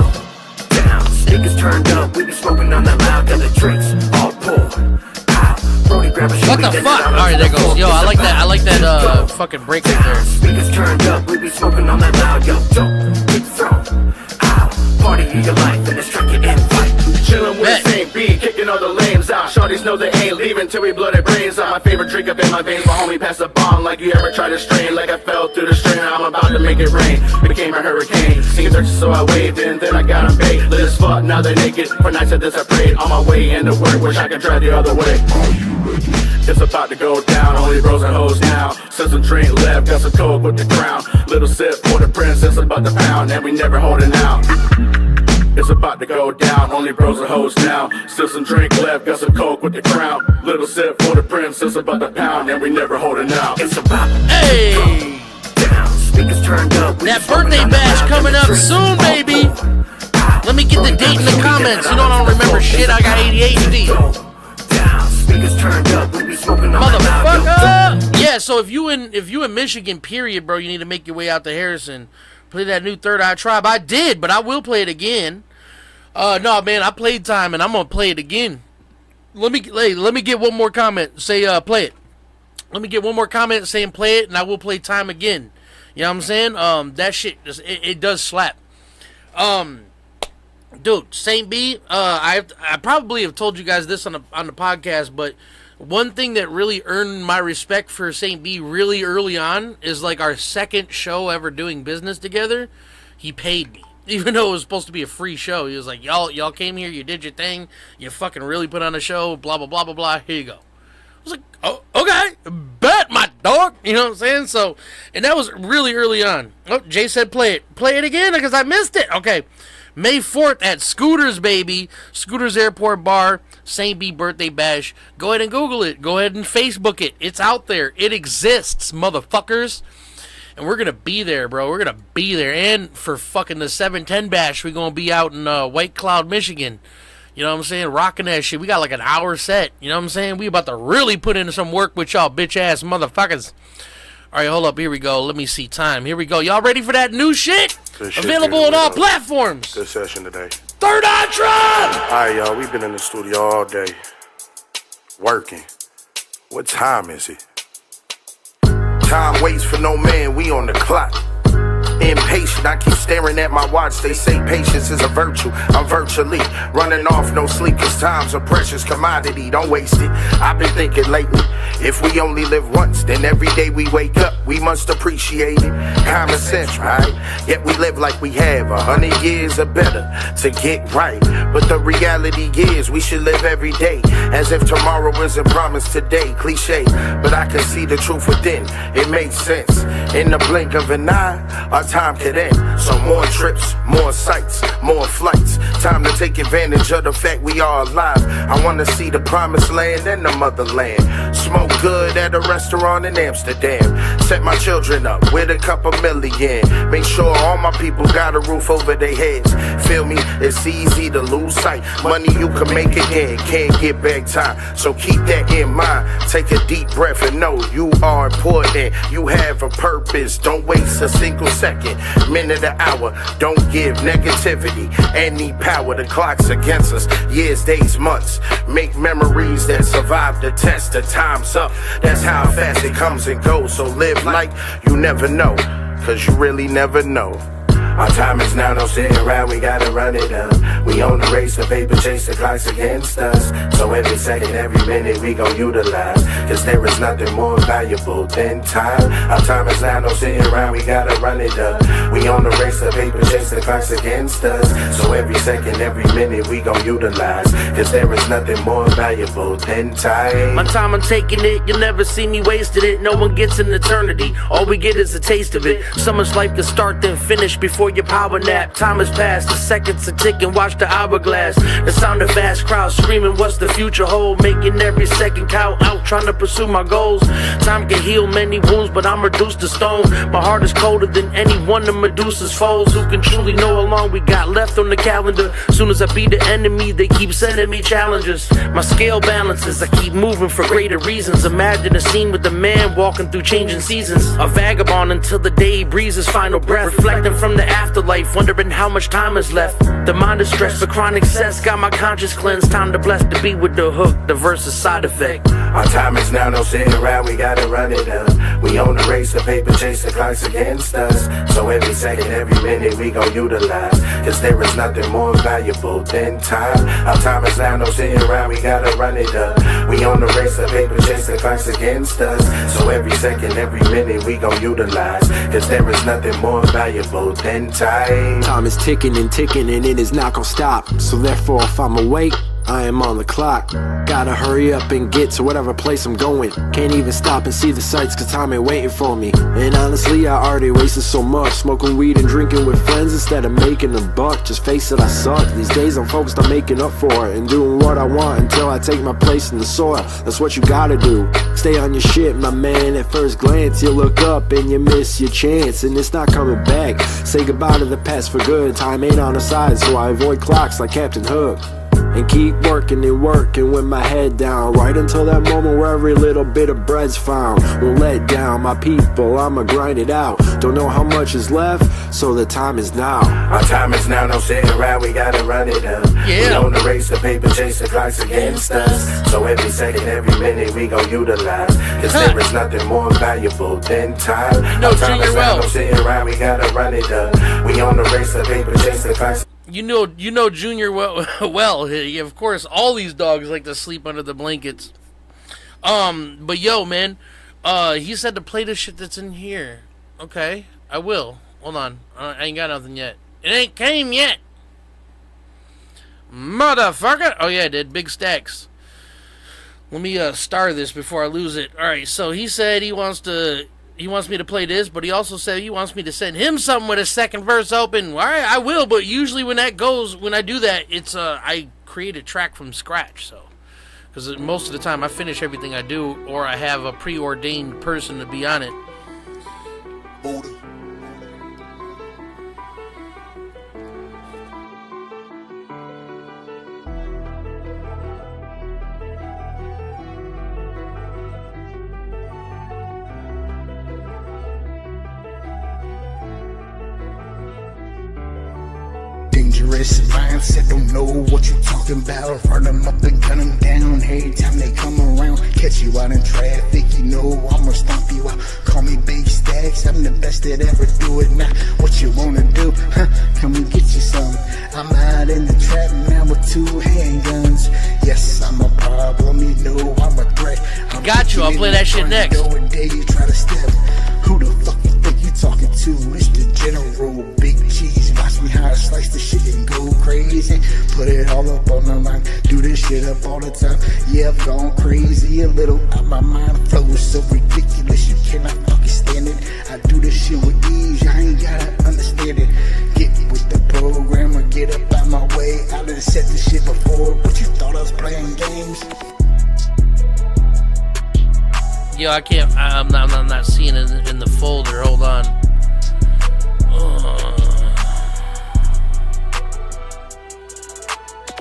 down. Speakers turned up, we be smoking on that loud. Got the drinks all poured out. Brody grab a What the fuck? Alright, there goes. Yo, I like that fucking break right there. Speakers turned up, we be smoking on that loud. Yo, don't get thrown out. Party of your life and it's drinking in fight. Chillin' with St. B, kicking all the lames out. Shorties know they ain't leaving till we blow their brains out. My favorite drink up in my veins, my homie passed a bomb. Like you ever tried to strain, like I fell through the strain. I'm about to make it rain, became a hurricane. Singing searches so I waved and then I got them baked. Lit as fuck, now they're naked, for nights like this I prayed. On my way into work, wish I could drive the other way. It's about to go down, only bros and hoes now. Since some drink left, got some coke with the crown. Little sip for the princess about the pound, and we never holding out. It's about to go down, only bros and hoes now. Still some drink left, got some coke with the crown. Little sip for the princess about the pound, and we never holding out. It's about Hey! down. Speakers turned up. That birthday bash coming up soon, baby. Let me get the date in the comments. You know I don't remember shit. I got ADHD. Speakers turned up, we be smoking on that Motherfucker! Yeah, so if you in Michigan, period, bro, you need to make your way out to Harrison. Play that new Third Eye Tribe. I did, but I will play it again. No, man, I played time, and I'm gonna play it again. Let me get one more comment. Say, play it. Let me get one more comment saying play it, and I will play time again. You know what I'm saying? That shit, it does slap. Dude, St. B, I probably have told you guys this on the podcast, but one thing that really earned my respect for St. B really early on is like our second show ever doing business together. He paid me. Even though it was supposed to be a free show, he was like, y'all came here, you did your thing, you fucking really put on a show, blah, blah, blah, blah, blah, here you go. I was like, oh, okay, bet, my dog, you know what I'm saying? So, and that was really early on. Oh, Jay said play it again, because I missed it. Okay, May 4th at Scooters, baby, Scooters Airport Bar, St. B birthday bash. Go ahead and Google it, go ahead and Facebook it, it's out there, it exists, motherfuckers. And we're going to be there, bro. We're going to be there. And for fucking the 710 bash, we're going to be out in White Cloud, Michigan. You know what I'm saying? Rocking that shit. We got like an hour set. You know what I'm saying? We about to really put in some work with y'all bitch-ass motherfuckers. All right, hold up. Here we go. Let me see time. Here we go. Y'all ready for that new shit? Available on all platforms. Good session today. Third Eye Tribe! All right, y'all. We've been in the studio all day. Working. What time is it? Time waits for no man, we on the clock. Impatient, I keep staring at my watch. They say patience is a virtue. I'm virtually running off no sleep, cause time's a precious commodity. Don't waste it. I've been thinking lately, if we only live once, then every day we wake up, we must appreciate it. Common sense, right? Yet we live like we have 100 years or better to get right. But the reality is we should live every day as if tomorrow isn't promised today. Cliche, but I can see the truth within. It makes sense. In the blink of an eye, our time could end. So more trips, more sights, more flights. Time to take advantage of the fact we are alive. I wanna see the promised land and the motherland. Smoke good at a restaurant in Amsterdam. Set my children up with a couple million. Make sure all my people got a roof over their heads. Feel me? It's easy to lose sight. Money you can make again, can't get back time. So keep that in mind. Take a deep breath and know you are important. You have a purpose. Don't waste a single second, minute, or hour. Don't give negativity any power. The clock's against us. Years, days, months. Make memories that survive the test. The time's up. That's how fast it comes and goes. So live like you never know, cause you really never know. Our time is now, no sitting around, we gotta run it up. We on the race, the paper chase, the clocks against us. So every second, every minute we gon' utilize. Cause there is nothing more valuable than time. Our time is now, no sitting around, we gotta run it up. We on the race, the paper chase, the clocks against us. So every second, every minute we gon' utilize. Cause there is nothing more valuable than time. My time, I'm taking it, you'll never see me wasted it. No one gets an eternity, all we get is a taste of it. So much life to start then finish before your power nap. Time has passed, the seconds are ticking, watch the hourglass. The sound of vast crowds screaming what's the future hold, making every second count, out trying to pursue my goals. Time can heal many wounds, but I'm reduced to stone. My heart is colder than any one of Medusa's foes. Who can truly know how long we got left on the calendar? Soon as I beat the enemy, they keep sending me challenges. My scale balances, I keep moving for greater reasons. Imagine a scene with a man walking through changing seasons, a vagabond until the day he breathes his final breath, reflecting from the afterlife, wondering how much time is left. The mind is stressed for chronic cess, got my conscience cleansed. Time to bless the beat with the hook, the verse is side effect. Our time is now, no sitting around, we gotta run it up. We on the race, the paper chase, the clocks against us. So every second, every minute we gon' utilize. Cause there is nothing more valuable than time. Our time is now, no sitting around, we gotta run it up. We on the race, the paper chase, the clocks against us. So every second, every minute we gon' utilize. Cause there is nothing more valuable than time. Time is ticking and it is not gonna stop. So therefore, if I'm awake, I am on the clock. Gotta hurry up and get to whatever place I'm going. Can't even stop and see the sights cause time ain't waiting for me. And honestly, I already wasted so much smoking weed and drinking with friends instead of making a buck. Just face it, I suck. These days I'm focused on making up for it and doing what I want until I take my place in the soil. That's what you gotta do. Stay on your shit, my man. At first glance, you look up and you miss your chance, and it's not coming back. Say goodbye to the past for good. Time ain't on our side, so I avoid clocks like Captain Hook. And keep working and working with my head down, right until that moment where every little bit of bread's found. Won't let down my people, I'ma grind it out. Don't know how much is left, so the time is now. Our time is now, no sitting around, we gotta run it up. We on the race, the paper chase, the clocks against us. So every second, every minute we gon' utilize. Cause there is nothing more valuable than time. Our time is now, no sitting around, we gotta run it up. We on the race, the paper chase, the clocks. You know Junior well. Of course, all these dogs like to sleep under the blankets. But yo, man, he said to play the shit that's in here. Okay, I will. Hold on, I ain't got nothing yet. It ain't came yet, motherfucker. Oh yeah, it did. Big stacks. Let me star this before I lose it. All right, so he said he wants me to play this, but he also said he wants me to send him something with a second verse open. All right, I will, but usually when I do that, it's I create a track from scratch. So, because most of the time I finish everything I do, or I have a preordained person to be on it. Dangerous mindset, don't know what you talking about. Run them up and gun them down every time they come around. Catch you out in traffic, you know I'ma stomp you out. Call me Big Stacks, I'm the best that ever do it. Now, what you wanna do? Come and get you some. I'm out in the trap now with 2 handguns. Yes, I'm a problem, you know I'm a threat. Got you, I'll play that shit next. You try to step. Who the fuck you think you talking to? It's the General Big Cheese. Watch me how I slice the shit and go crazy. Put it all up on the line. Do this shit up all the time. Yeah, I've gone crazy. A little out my mind. Flow is so ridiculous. You cannot fucking stand it. I do this shit with ease. I ain't gotta understand it. Get with the program or get up out my way. I done said this shit before, but you thought I was playing games. Yo, I can't. I'm not seeing it in the folder. Hold on.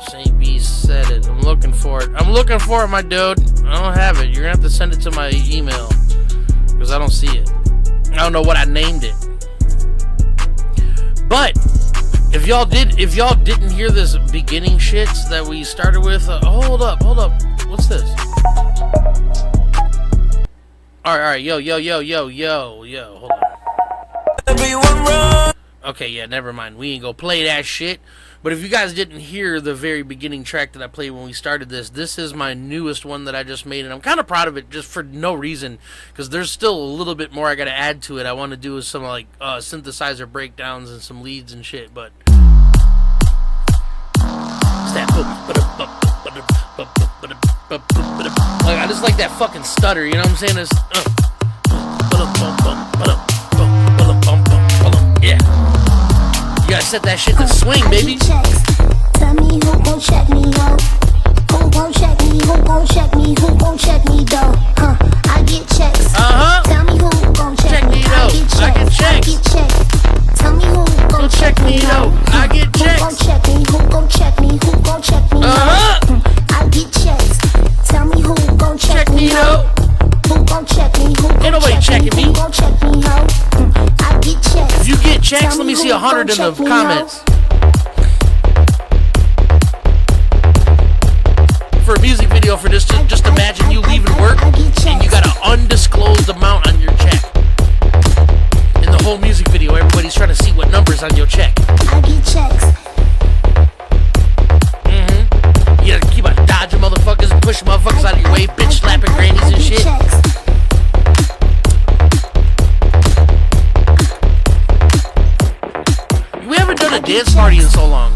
St. B said it. I'm looking for it. I'm looking for it, my dude. I don't have it. You're gonna have to send it to my email because I don't see it. I don't know what I named it. But if y'all didn't hear this beginning shit that we started with, hold up. What's this? All right, yo, hold on. Okay, yeah, never mind. We ain't gonna play that shit. But if you guys didn't hear the very beginning track that I played when we started this is my newest one that I just made, and I'm kind of proud of it just for no reason, because there's still a little bit more I gotta add to it. I want to do some like synthesizer breakdowns and some leads and shit, but it's that. Like, I just like that fucking stutter, you know what I'm saying? It's yeah. You gotta set that shit to swing, baby. Tell me who gon' check me, yo. Who gon' check me? Who gon' check me? Who gon' check me, though? I get checks. Tell me who gon' check me, though. I get checks. Tell me who gon' check me, though. I get checks. Who gon' check me? Who gon' check me? Who gon' check me, I get checks. Tell me who gon' check me, though. Who gon' check me? Who gon' Ain't nobody checking me. Who gon' check me, ho? I get checks. If you get checks, let me see 100 in the comments. For a music video for this, just imagine you leaving work and you got an undisclosed amount on your check. In the whole music video, everybody's trying to see what number's on your check. I get checks. You gotta keep on dodging motherfuckers and pushing motherfuckers out of your way, bitch slapping grannies and shit. We haven't done a dance party in so long.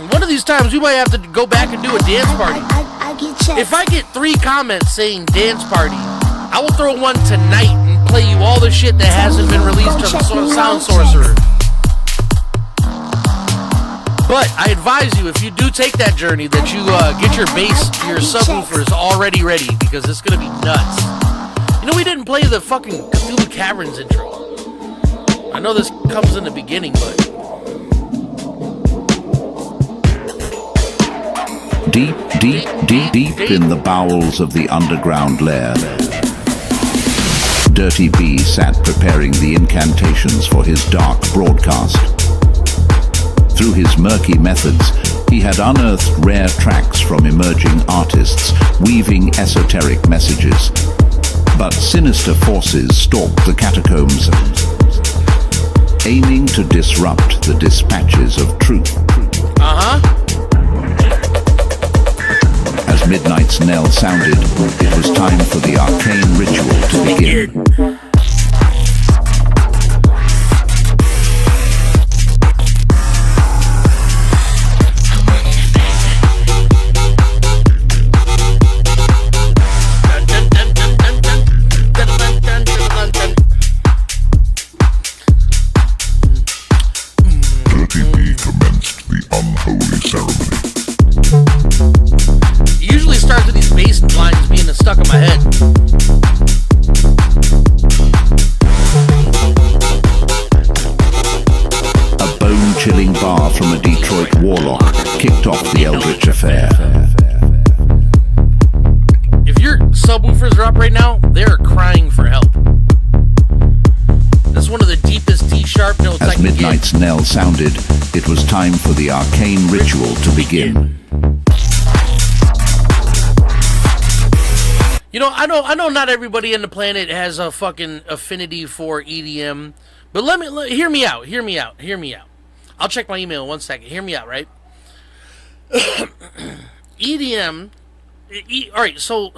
One of these times we might have to go back and do a dance party. If I get 3 comments saying dance party, I will throw one tonight and play you all the shit that hasn't been released from Sound Sorcerer. But I advise you, if you do take that journey, that you get your bass, your subwoofers already ready, because it's gonna be nuts. You know, we didn't play the fucking Cthulhu Caverns intro. I know this comes in the beginning, but deep in the bowels of the underground lair, DirttyB sat preparing the incantations for his dark broadcast. Through his murky methods, he had unearthed rare tracks from emerging artists, weaving esoteric messages. But sinister forces stalked the catacombs, aiming to disrupt the dispatches of truth. As midnight's knell sounded, it was time for the arcane ritual to begin. Stuck in my head. A bone-chilling bar from a Detroit warlock kicked off the Eldritch affair. If your subwoofers are up right now, they're crying for help. That's one of the deepest D-sharp notes I As can midnight's get. knell sounded, it was time for the arcane ritual to begin. You know, I know not everybody on the planet has a fucking affinity for EDM, but hear me out. I'll check my email in 1 second. Hear me out, right? EDM. All right, so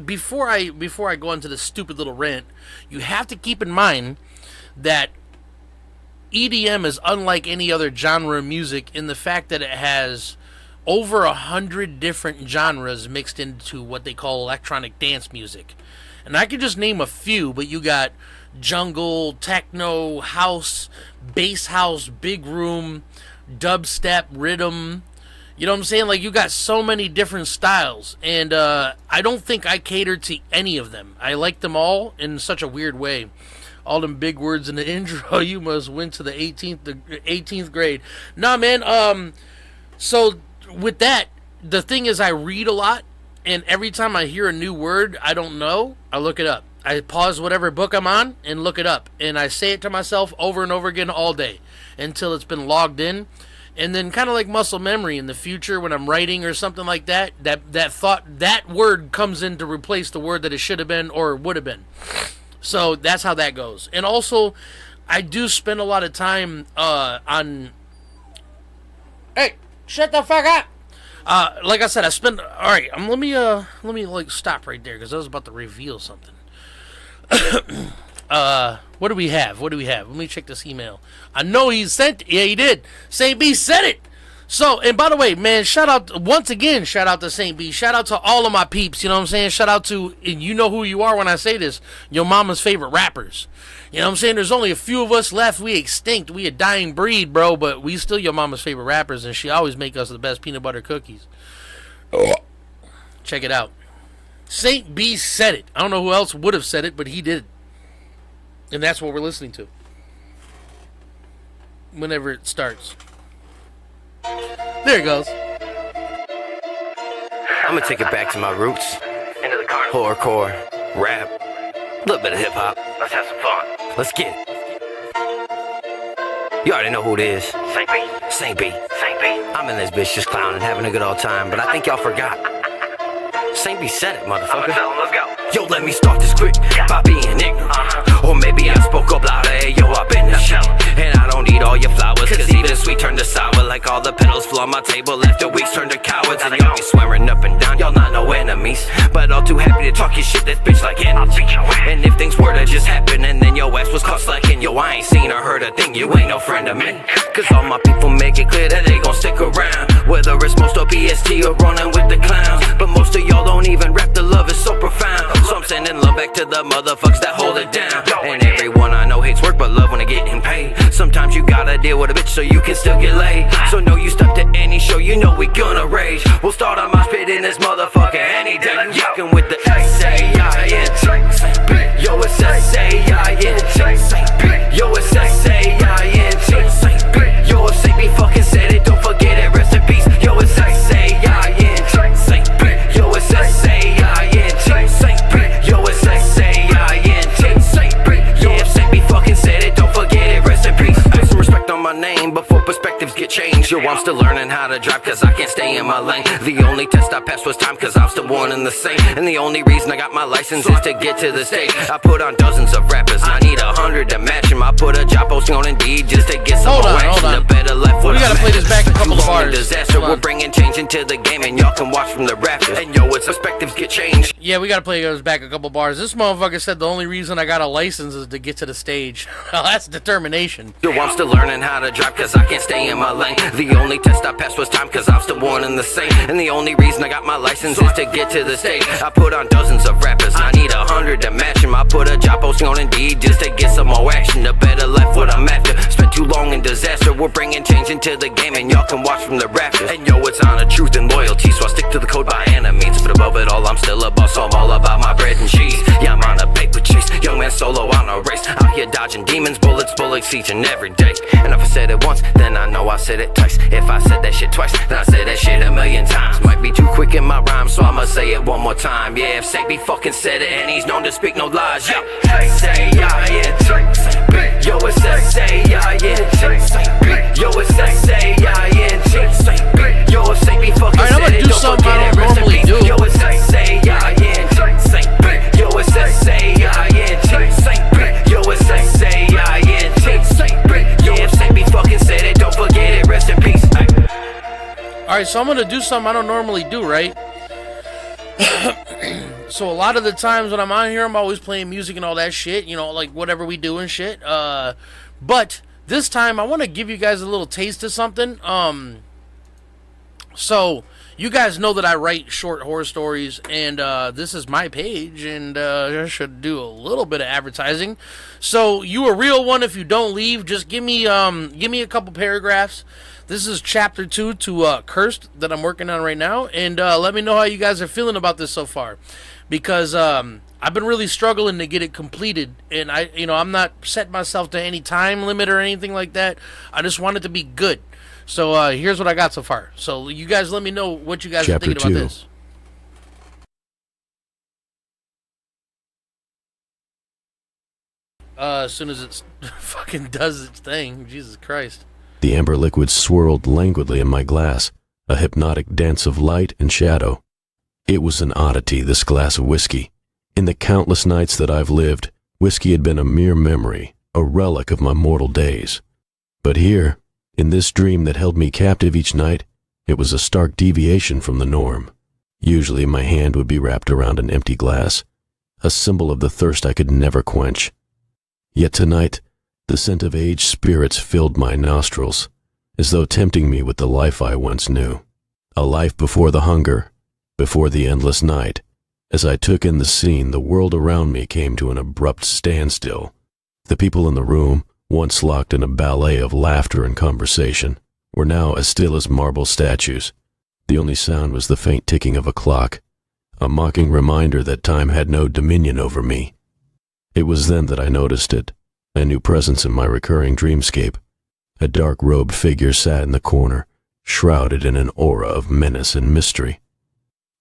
before I go into this stupid little rant, you have to keep in mind that EDM is unlike any other genre of music in the fact that it has over 100 different genres mixed into what they call electronic dance music. And I could just name a few, but you got jungle, techno, house, bass house, big room, dubstep, rhythm. You know what I'm saying? Like, you got so many different styles. And I don't think I cater to any of them. I like them all in such a weird way. All them big words in the intro, you must went to the 18th grade. Nah, man, so with that, the thing is, I read a lot, and every time I hear a new word I don't know, I look it up. I pause whatever book I'm on and look it up, and I say it to myself over and over again all day until it's been logged in. And then, kind of like muscle memory, in the future when I'm writing or something like that, that thought, that word comes in to replace the word that it should have been or would have been. So that's how that goes. And also, I do spend a lot of time on... Hey, shut the fuck up! Like I said, I spend... Alright, let me like stop right there, because I was about to reveal something. What do we have? Let me check this email. I know he sent... Yeah, he did. St. B said it! So, and by the way, man, shout out to St. B. Shout out to all of my peeps, you know what I'm saying? Shout out to, and you know who you are when I say this, your mama's favorite rappers. You know what I'm saying? There's only a few of us left. We extinct. We a dying breed, bro, but we still your mama's favorite rappers, and she always make us the best peanut butter cookies. Check it out. St. B said it. I don't know who else would have said it, but he did. And that's what we're listening to. Whenever it starts. There it goes. I'm gonna take it back to my roots. Into the carnival. Horrorcore, rap, a little bit of hip hop. Let's have some fun. Let's get it. You already know who it is. St. B. St. B. St. B. I'm in this bitch just clowning, having a good old time, but I think y'all forgot. St. B said it, motherfucker. Let's go. Yo, let me start this quick by being ignorant. Or maybe I spoke up louder, hey, yo, I've been the show. And I don't need all your flowers, cause even sweet turned to sour. Like all the petals flew on my table after weeks turned to cowards. And y'all be swearing up and down, y'all not no enemies, but all too happy to talk your shit, that bitch like energy. And if things were to just happen and then your ass was caught slacking, yo, I ain't seen or heard a thing, you ain't no friend of me. Cause all my people make it clear that they gon' stick around, whether it's most or BST or running with the clowns. But most of y'all don't even rap, the love is so profound. So I'm sending love back to the motherfuckers that hold it down. And everyone I know hates work but love when they getting paid. Sometimes you gotta deal with a bitch so you can still get laid. So no, you step to any show, you know we gonna rage. We'll start on my spit in this motherfucker any day. You yuckin' with the S-A-I-N-T. Yo, it's S-A-I-N-T. Yo, it's S-A-I-N-T. Yo, if St. B fucking said it, don't forget it, rest in peace. Yo, it's S-A-I-N-T. Yo, it's S-A-I-N-T. Yo, it's S-A-I-N-T. Yo, if St. B fucking said it, don't forget it, rest in peace. Put some respect on my name before perspectives get changed. Yo, I'm still learning how to drive cause I can't stay in my lane. The only test I passed was time cause I'm still one and the same. And the only reason I got my license is to get to the stage. I put on dozens of rappers, I need 100 to match them. I put a job posting on Indeed just to get some more action. A better life for we gotta play this back a couple of bars. Disaster, we're bringing change into the game and y'all can watch from the rafters. And yo, it's perspectives get changed. Yeah, we gotta play this back a couple bars. This motherfucker said the only reason I got a license is to get to the stage. Well, that's determination. Yo, I'm still learning how to drive cause I can't stay in my lane. The only test I passed was time cause I'm still one and the same. And the only reason I got my license is to get to the stage. I put on dozens of rappers, I need 100 to match them. I put a job posting on Indeed just to get some more action. A better life what I'm after. Spent too long in disaster, we're bringing change into the game and y'all can watch from the rafters. And yo, it's honor, truth, and loyalty, so I stick to the code by any means. But above it all, I'm still a boss, so I'm all about my bread and cheese. Yeah, I'm on a paper chase, young man solo on a race. Out here dodging demons, bullets each and every day. And if I said it once, then I know I said it twice. If I said that shit twice, then I said that shit a million times. Might be too quick in my rhyme, so I'ma say it one more time. Yeah, if St. B fucking said it, and he's known to speak no lies. Yo, S-A-I-N-T. Yo, it's S-A-I-N-T. Yo, it's S-A-I-N-T. Yo, if St. B fucking said it, don't forget it, rest in peace. Yo, it's S-A-I-N-T. Yo, it's S-A-I-N-T. Yo, it's S-A-I-N-T. Yo, if St. B fucking said it, don't forget it, rest in peace. Alright, so I'm gonna do something I don't normally do, right? So a lot of the times when I'm on here, I'm always playing music and all that shit, you know, like whatever we do and shit. But this time I want to give you guys a little taste of something. So you guys know that I write short horror stories, and this is my page, and I should do a little bit of advertising. So you a real one if you don't leave. Just give me a couple paragraphs. This is chapter 2 to Cursed that I'm working on right now, and let me know how you guys are feeling about this so far, because I've been really struggling to get it completed, and I'm not setting myself to any time limit or anything like that. I just want it to be good. So here's what I got so far. So you guys let me know what you guys are thinking about this. As soon as it fucking does its thing, Jesus Christ. The amber liquid swirled languidly in my glass, a hypnotic dance of light and shadow. It was an oddity, this glass of whiskey. In the countless nights that I've lived, Whiskey had been a mere memory, a relic of my mortal days. But here, in this dream that held me captive each night, it was a stark deviation from the norm. Usually my hand would be wrapped around an empty glass, a symbol of the thirst I could never quench. Yet tonight, the scent of aged spirits filled my nostrils, as though tempting me with the life I once knew. A life before the hunger, before the endless night. As I took in the scene, the world around me came to an abrupt standstill. The people in the room, once locked in a ballet of laughter and conversation, were now as still as marble statues. The only sound was the faint ticking of a clock, a mocking reminder that time had no dominion over me. It was then that I noticed it, a new presence in my recurring dreamscape. A dark-robed figure sat in the corner, shrouded in an aura of menace and mystery.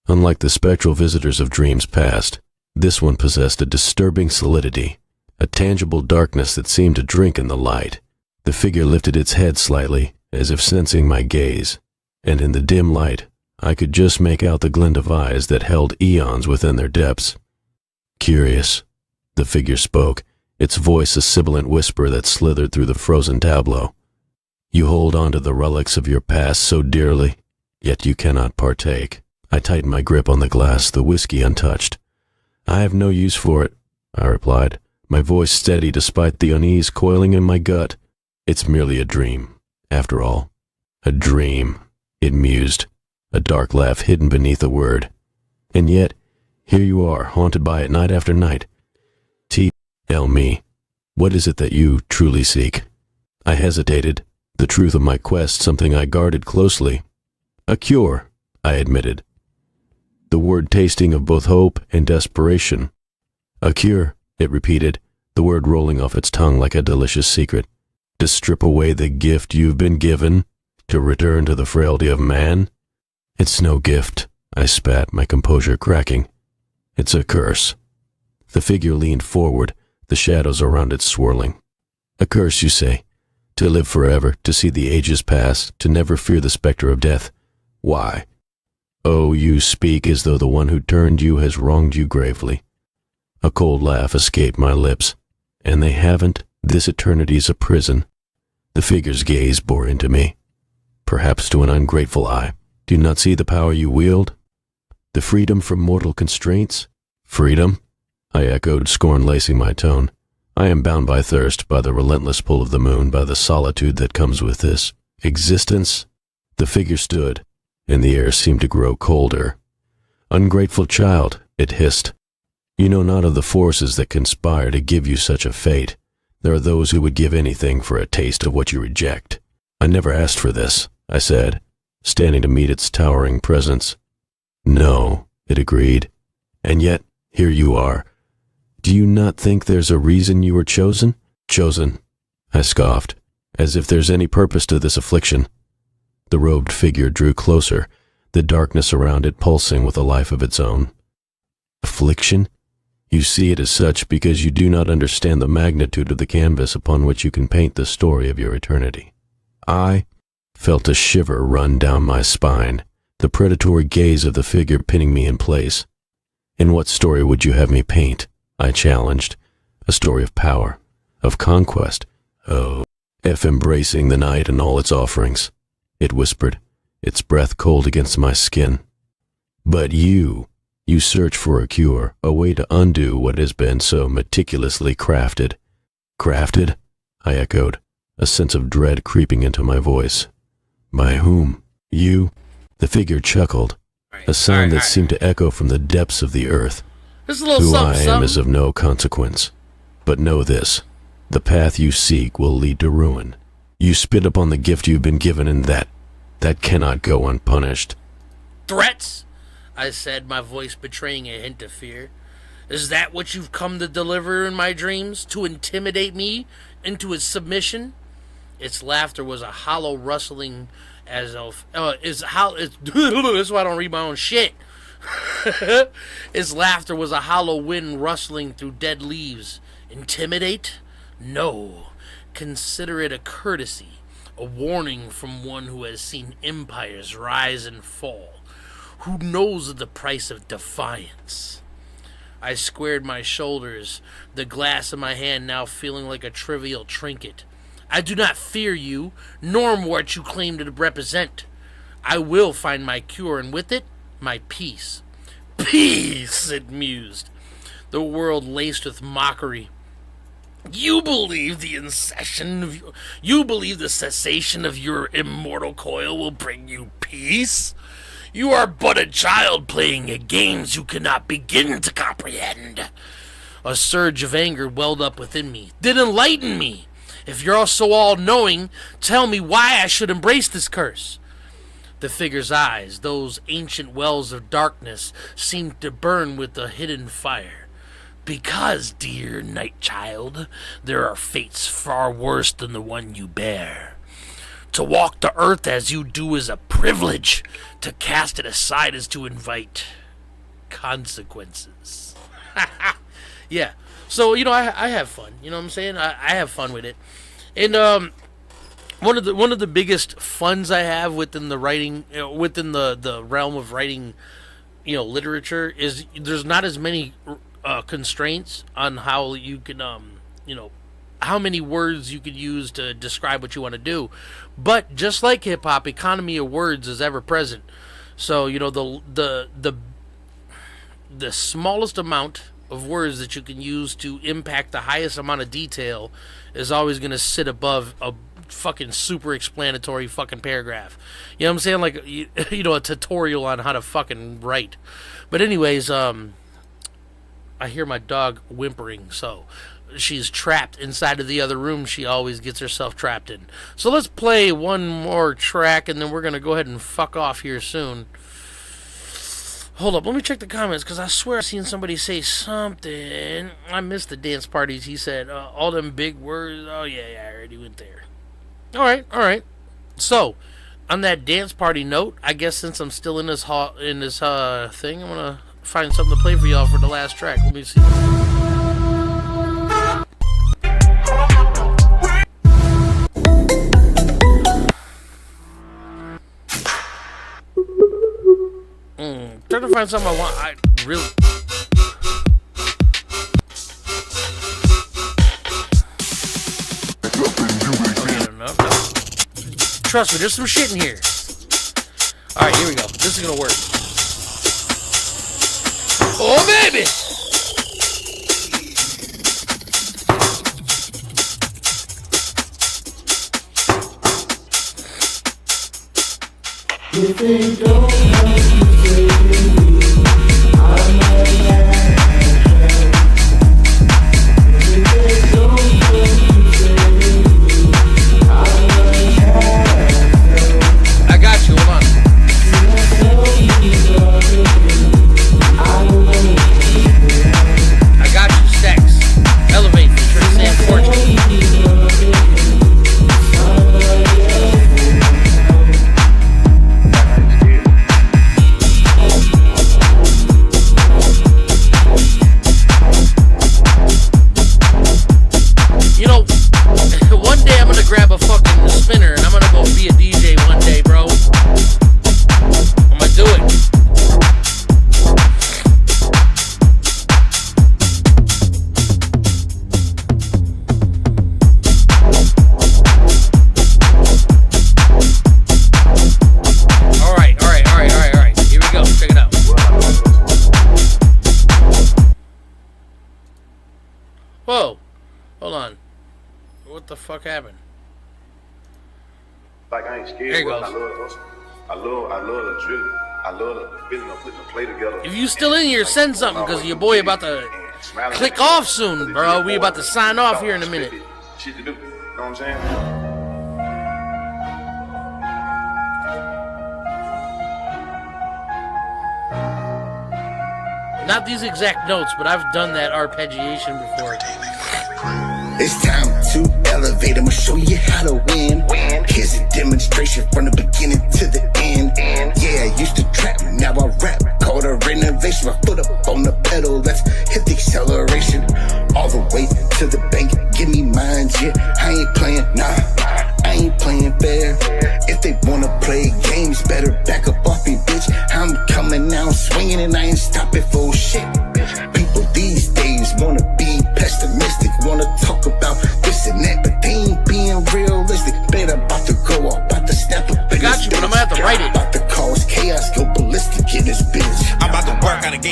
Unlike the spectral visitors of dreams past, this one possessed a disturbing solidity, a tangible darkness that seemed to drink in the light. The figure lifted its head slightly, as if sensing my gaze, and in the dim light, I could just make out the glint of eyes that held eons within their depths. Curious, the figure spoke, its voice a sibilant whisper that slithered through the frozen tableau. You hold on to the relics of your past so dearly, yet you cannot partake. I tightened my grip on the glass, the whiskey untouched. I have no use for it, I replied, my voice steady despite the unease coiling in my gut. It's merely a dream, after all. A dream, it mused, a dark laugh hidden beneath a word. And yet, here you are, haunted by it night after night. Tell me, what is it that you truly seek? I hesitated, the truth of my quest something I guarded closely. A cure, I admitted, the word tasting of both hope and desperation. A cure, it repeated, the word rolling off its tongue like a delicious secret. To strip away the gift you've been given, to return to the frailty of man? It's no gift, I spat, my composure cracking. It's a curse. The figure leaned forward, the shadows around it swirling. A curse, you say? To live forever, to see the ages pass, to never fear the specter of death. Why? Oh, you speak as though the one who turned you has wronged you gravely. A cold laugh escaped my lips. And they haven't. This eternity's a prison. The figure's gaze bore into me. Perhaps to an ungrateful eye. Do you not see the power you wield? The freedom from mortal constraints? Freedom? I echoed, scorn lacing my tone. I am bound by thirst, by the relentless pull of the moon, by the solitude that comes with this existence. The figure stood, and the air seemed to grow colder. Ungrateful child, it hissed. You know not of the forces that conspire to give you such a fate. There are those who would give anything for a taste of what you reject. I never asked for this, I said, standing to meet its towering presence. No, it agreed. And yet, here you are. Do you not think there's a reason you were chosen? Chosen, I scoffed, as if there's any purpose to this affliction. The robed figure drew closer, the darkness around it pulsing with a life of its own. Affliction? You see it as such because you do not understand the magnitude of the canvas upon which you can paint the story of your eternity. I felt a shiver run down my spine, the predatory gaze of the figure pinning me in place. In what story would you have me paint? I challenged. A story of power, of conquest. Oh, embracing the night and all its offerings, it whispered, its breath cold against my skin. But you search for a cure, a way to undo what has been so meticulously crafted. Crafted? I echoed, a sense of dread creeping into my voice. By whom? You? The figure chuckled, a sound that seemed to echo from the depths of the earth. Who I am is of no consequence. But know this, the path you seek will lead to ruin. You spit upon the gift you've been given, and that cannot go unpunished. Threats? I said, my voice betraying a hint of fear. Is that what you've come to deliver in my dreams? To intimidate me into its submission? Its laughter was a hollow rustling as of... that's why I don't read my own shit. Its laughter was a hollow wind rustling through dead leaves. Intimidate? No. Consider it a courtesy, a warning from one who has seen empires rise and fall, who knows the price of defiance. I squared my shoulders, the glass in my hand now feeling like a trivial trinket. I do not fear you, nor what you claim to represent. I will find my cure, and with it, my peace. Peace, it mused. The world laced with mockery. You believe the cessation of your immortal coil will bring you peace? You are but a child playing at games you cannot begin to comprehend. A surge of anger welled up within me. Then enlighten me. If you're so all-knowing, tell me why I should embrace this curse. The figure's eyes, those ancient wells of darkness, seemed to burn with a hidden fire. Because, dear night child, there are fates far worse than the one you bear. To walk the earth as you do is a privilege. To cast it aside is to invite consequences. Yeah. So, I have fun. You know what I'm saying? I have fun with it. And one of the biggest funs I have within the writing, within the realm of writing, literature, is there's not as many constraints on how you can, how many words you could use to describe what you want to do. But just like hip hop, economy of words is ever present. So, the smallest amount of words that you can use to impact the highest amount of detail is always going to sit above a fucking super explanatory fucking paragraph. You know what I'm saying? Like, a tutorial on how to fucking write. But anyways, I hear my dog whimpering, so she's trapped inside of the other room she always gets herself trapped in. So let's play one more track, and then we're going to go ahead and fuck off here soon. Hold up, let me check the comments, because I swear I've seen somebody say something. I missed the dance parties. He said, all them big words. Oh, yeah, I already went there. All right. So, on that dance party note, I guess since I'm still in this thing, I'm going to find something to play for y'all for the last track. Let me see. Trying to find something I want. I really. No. Trust me, there's some shit in here. Alright, here we go. This is gonna work. Oh, baby! If they don't know you, I'm I got you, hold on. I got you, Stacks. Elevate, featuring Sam Fortune. One day I'm gonna grab a fucking spinner and I'm gonna go be a DJ one day, bro. I'm gonna do it. Alright. Here we go. Check it out. Whoa. Hold on. What the fuck happened? Like, I ain't scared. There he goes. I love the drill. I love the feeling of putting the play together. If you still in here, send something, because your boy about to click off soon, bro. We about to sign off here in a minute. Shit to do. You know what I'm saying? Not these exact notes, but I've done that arpeggiation before. It's time to elevate, I'ma show you how to win. Here's a demonstration from the beginning to the end. Yeah, I used to trap, now I rap. Call it a renovation, my foot up on the pedal. Let's hit the acceleration. All the way to the bank, give me mines, yeah. I ain't playing, nah, I ain't playing fair. If they wanna play games, better back up off me, bitch. I'm coming now, swinging and I ain't stopping for shit. People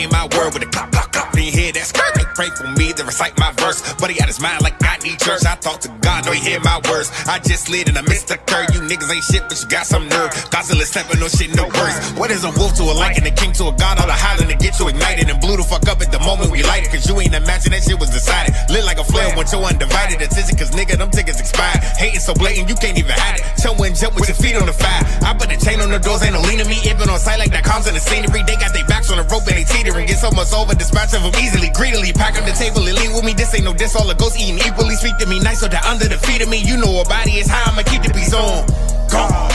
in my word with a clock, clock, clock. Then you hear that skirt. They pray for me to recite my verse. But he got his mind like I need church. I talk to God, know he hear my words. I just slid and I missed the curve. You niggas ain't shit, but you got some nerve. Godzilla stepping no shit, no words. What is a wolf to a lion, a king to a god, all the hollering to get you ignited and blew the fuck up at the moment we light it. Cause you ain't imagine that shit was decided. Lit like a flare when your undivided attention. Cause nigga, them tickets expired. Hating so blatant, you can't even hide it. Tell and jump with your feet on the fire. I put the chain on the doors, ain't no lean to me. Even on sight like that comes in the scenery. They got their backs on the rope and they teetering. Get so much over, dispatch of them easily. Greedily pack up the table and leave with me. This ain't no diss, all the ghosts eating equally. Speak to me nice so that under the feet of me. You know a body is high, I'ma keep the peace on. Gone.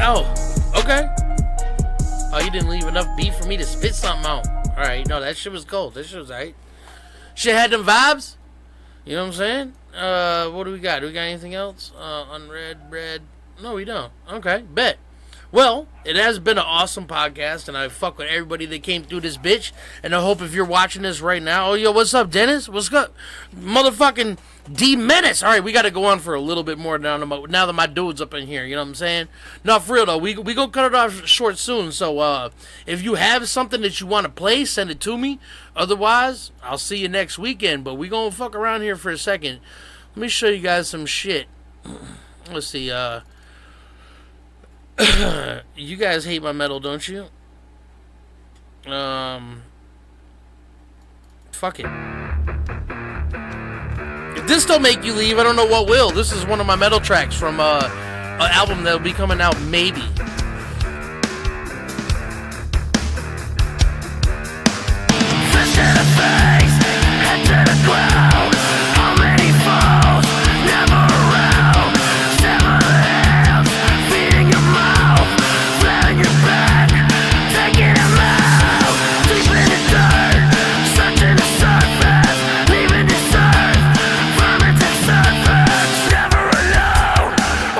Oh, okay. Oh, you didn't leave enough beef for me to spit something out. Alright, no, that shit was cold. That shit was alright. Shit had them vibes. You know what I'm saying? What do we got? Do we got anything else? Unread, read. No, we don't. Okay, bet. Well, it has been an awesome podcast, and I fuck with everybody that came through this bitch. And I hope if you're watching this right now, oh, yo, what's up, Dennis? What's up? Motherfucking D Menace. All right, we got to go on for a little bit more now that my dude's up in here. You know what I'm saying? No, for real, though. We gonna cut it off short soon. So, if you have something that you want to play, send it to me. Otherwise, I'll see you next weekend. But we gonna fuck around here for a second. Let me show you guys some shit. Let's see, you guys hate my metal, don't you? Fuck it. If this don't make you leave, I don't know what will. This is one of my metal tracks from an album that'll be coming out maybe. Fist to the face, head to the ground. How many falls? Never around. Sever the hands, feeding your mouth, flattening your back, taking them out. Deep in the dirt, searching the surface, leaving this earth, fermented surface. Never alone,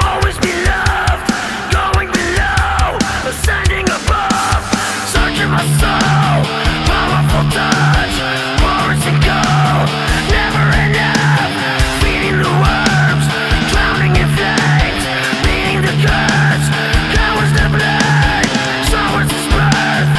always be loved, going below, ascending above, searching my soul, powerful touch, words and gold, never enough, feeding the worms, drowning in flames, beating the curse, cowards the blood, sowers this birth,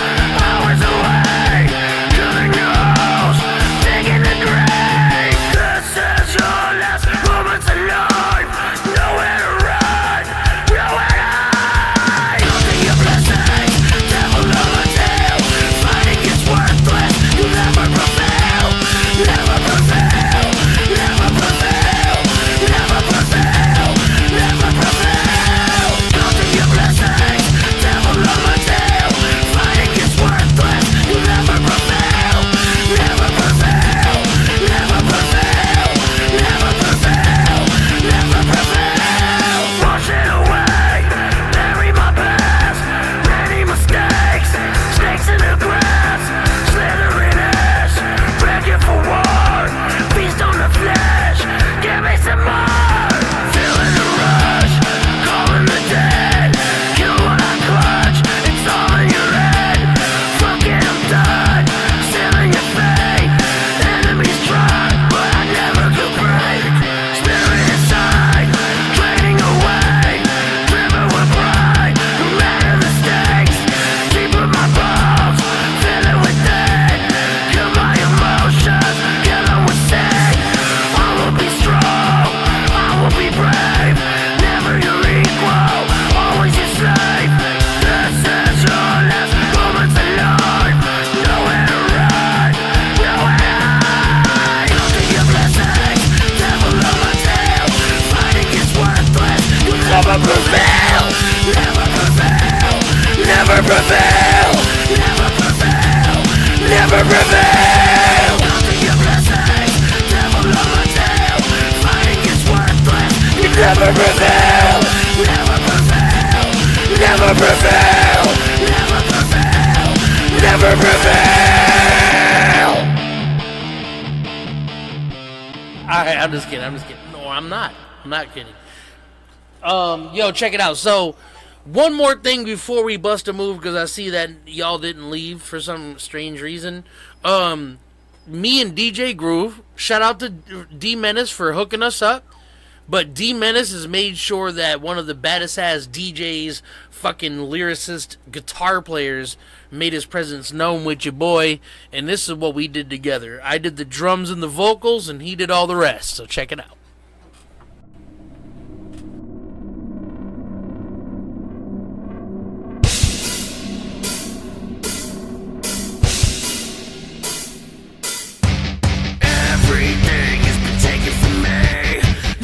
hours away, killing nose, digging the grave. This is your last moments alive, nowhere to run, nowhere to hide. Counting your blessings, devil of a tale, fighting is worthless, you never prevail, never prevail, never prevail, never prevail, never prevail. Counting your blessings, devil of a tale, fighting is worthless, you never prevail, never prevail, never prevail, never prevail, never prevail. Wash it away, bury my past, many mistakes, snakes in the grass, slithering ash, begging for war, feast on the flesh, give me some more. Feeling the rush, calling the dead, kill what I clutch, it's all in your head. Fuck it, I'm done, sealing your fate. Enemies try, but I never could break. Spirit inside, draining away, driven with pride, no matter the stakes. Deep in my bones, fill it with dead. Kill my emotions, kill them with sick. I will be strong, I will be brave. Never your equal, always your slave. This is your last moments alive. Nowhere to run, nowhere to hide. Counting your blessings, devil of a tale, fighting is worthless, you never prevail, never prevail, never prevail, never prevail, never prevail. Counting your blessings, devil of a tale, fighting is worthless, you never prevail, never prevail, never prevail, never prevail, never prevail. Alright, I'm just kidding. No, I'm not kidding. Yo, check it out. So, one more thing before we bust a move, because I see that y'all didn't leave for some strange reason. Me and DJ Groove, shout out to D Menace for hooking us up. But D Menace has made sure that one of the baddest ass DJs, fucking lyricist, guitar players made his presence known with your boy. And this is what we did together. I did the drums and the vocals, and he did all the rest. So check it out. Everything has been taken from me.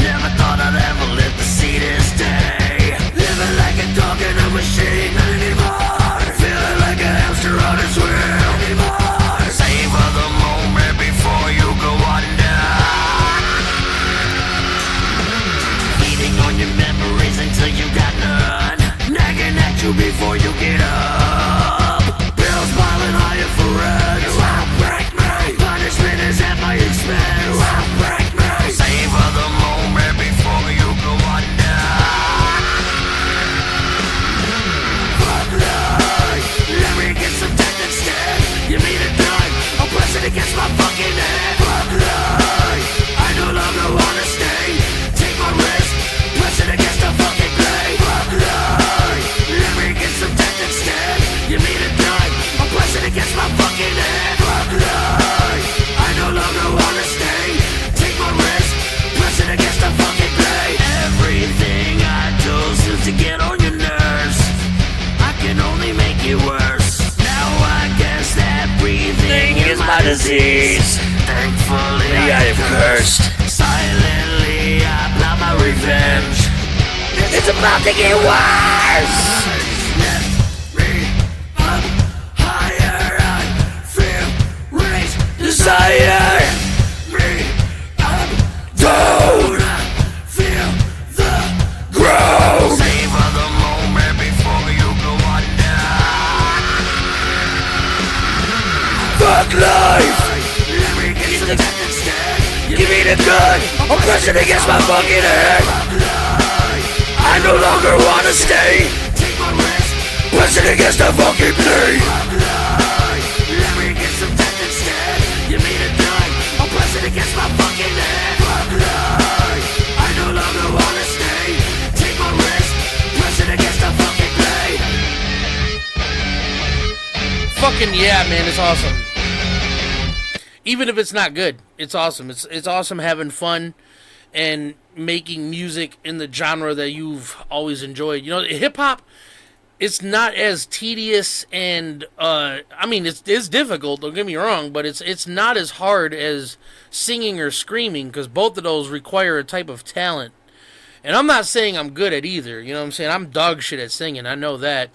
Never thought I'd ever live to see this day. Living like a dog in a machine, not anymore. Feeling like a hamster on its wheel, anymore. Savor the moment before you go under. Feeding on your memories until you got none. Nagging at you before you get up. Bills piling higher for rent. You outbreak me. Punishment is at my expense. You outbreak me. Savor the moment before you go under. Fuck life. Let me get some death instead. You mean it done? I'm pressing against my fucking head. Fuck life. I no longer wanna stay. Take my risk. Pressing against the fucking blade. Fuck life. Let me get some death instead. You mean it done? I'm pressing against my fucking head. Fuck life. I no longer wanna stay. Take my risk. Pressing against the fucking blade. Everything I do seems to get on your nerves. I can only make it worse. Now I guess that breathing is my disease. Thankfully I am cursed. Silently I plot my revenge. It's about to get worse. Lift me up higher. I feel rage, desire. Lift me up down. I feel the growth. Savor the moment before you go under. Fuck life. Let me get the death instead. Give me the gun. I'm pressing against my fucking head. I no longer wanna stay. Take my risk. Pressing against the fucking blade. Let me get some death instead. You mean it done? I'm pressing against my fucking head. I no longer wanna stay. Take my risk. Pressing against the fucking blade. Fucking yeah, man, it's awesome. Even if it's not good, it's awesome. It's awesome having fun and making music in the genre that you've always enjoyed. You know, hip hop, it's not as tedious and I mean it's difficult, don't get me wrong, but it's not as hard as singing or screaming, because both of those require a type of talent. And I'm not saying I'm good at either, you know what I'm saying? I'm dog shit at singing, I know that.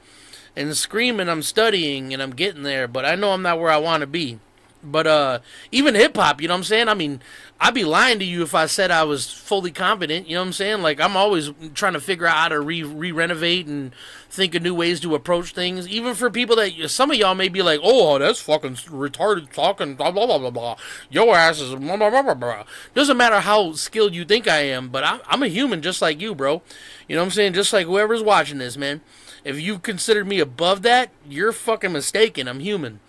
And screaming, I'm studying and I'm getting there, but I know I'm not where I want to be. But even hip-hop, you know what I'm saying? I mean, I'd be lying to you if I said I was fully confident, you know what I'm saying? Like, I'm always trying to figure out how to re-renovate and think of new ways to approach things. Even for people that, some of y'all may be like, oh, that's fucking retarded talking, blah, blah, blah, blah, blah. Your ass is blah, blah, blah, blah, blah. Doesn't matter how skilled you think I am, but I'm a human just like you, bro. You know what I'm saying? Just like whoever's watching this, man. If you consider me above that, you're fucking mistaken. I'm human.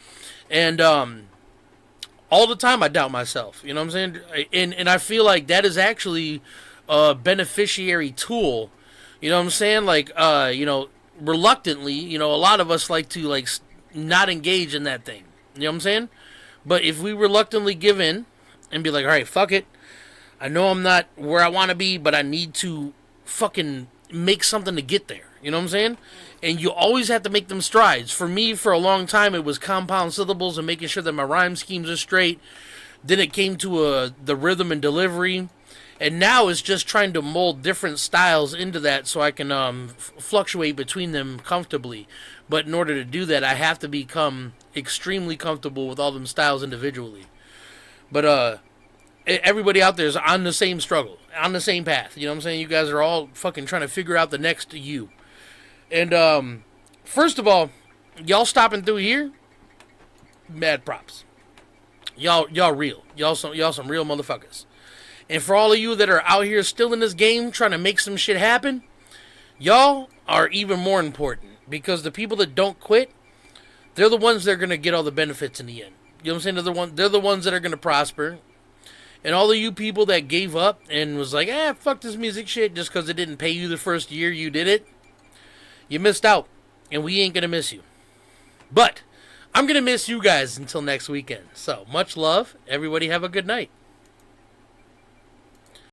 And, all the time I doubt myself, you know what I'm saying? And I feel like that is actually a beneficiary tool, you know what I'm saying? Like, you know, reluctantly, you know, a lot of us like to, like, not engage in that thing, you know what I'm saying? But if we reluctantly give in and be like, all right, fuck it, I know I'm not where I want to be, but I need to fucking make something to get there, you know what I'm saying? And you always have to make them strides. For me, for a long time, it was compound syllables and making sure that my rhyme schemes are straight. Then it came to the rhythm and delivery. And now it's just trying to mold different styles into that so I can fluctuate between them comfortably. But in order to do that, I have to become extremely comfortable with all them styles individually. But everybody out there is on the same struggle, on the same path. You know what I'm saying? You guys are all fucking trying to figure out the next you. And first of all, y'all stopping through here, mad props. Y'all real. Y'all some real motherfuckers. And for all of you that are out here still in this game trying to make some shit happen, y'all are even more important, because the people that don't quit, they're the ones that are going to get all the benefits in the end. You know what I'm saying? They're the ones that are going to prosper. And all of you people that gave up and was like, fuck this music shit just because it didn't pay you the first year you did it, you missed out. And we ain't going to miss you. But I'm going to miss you guys until next weekend. So much love. Everybody have a good night.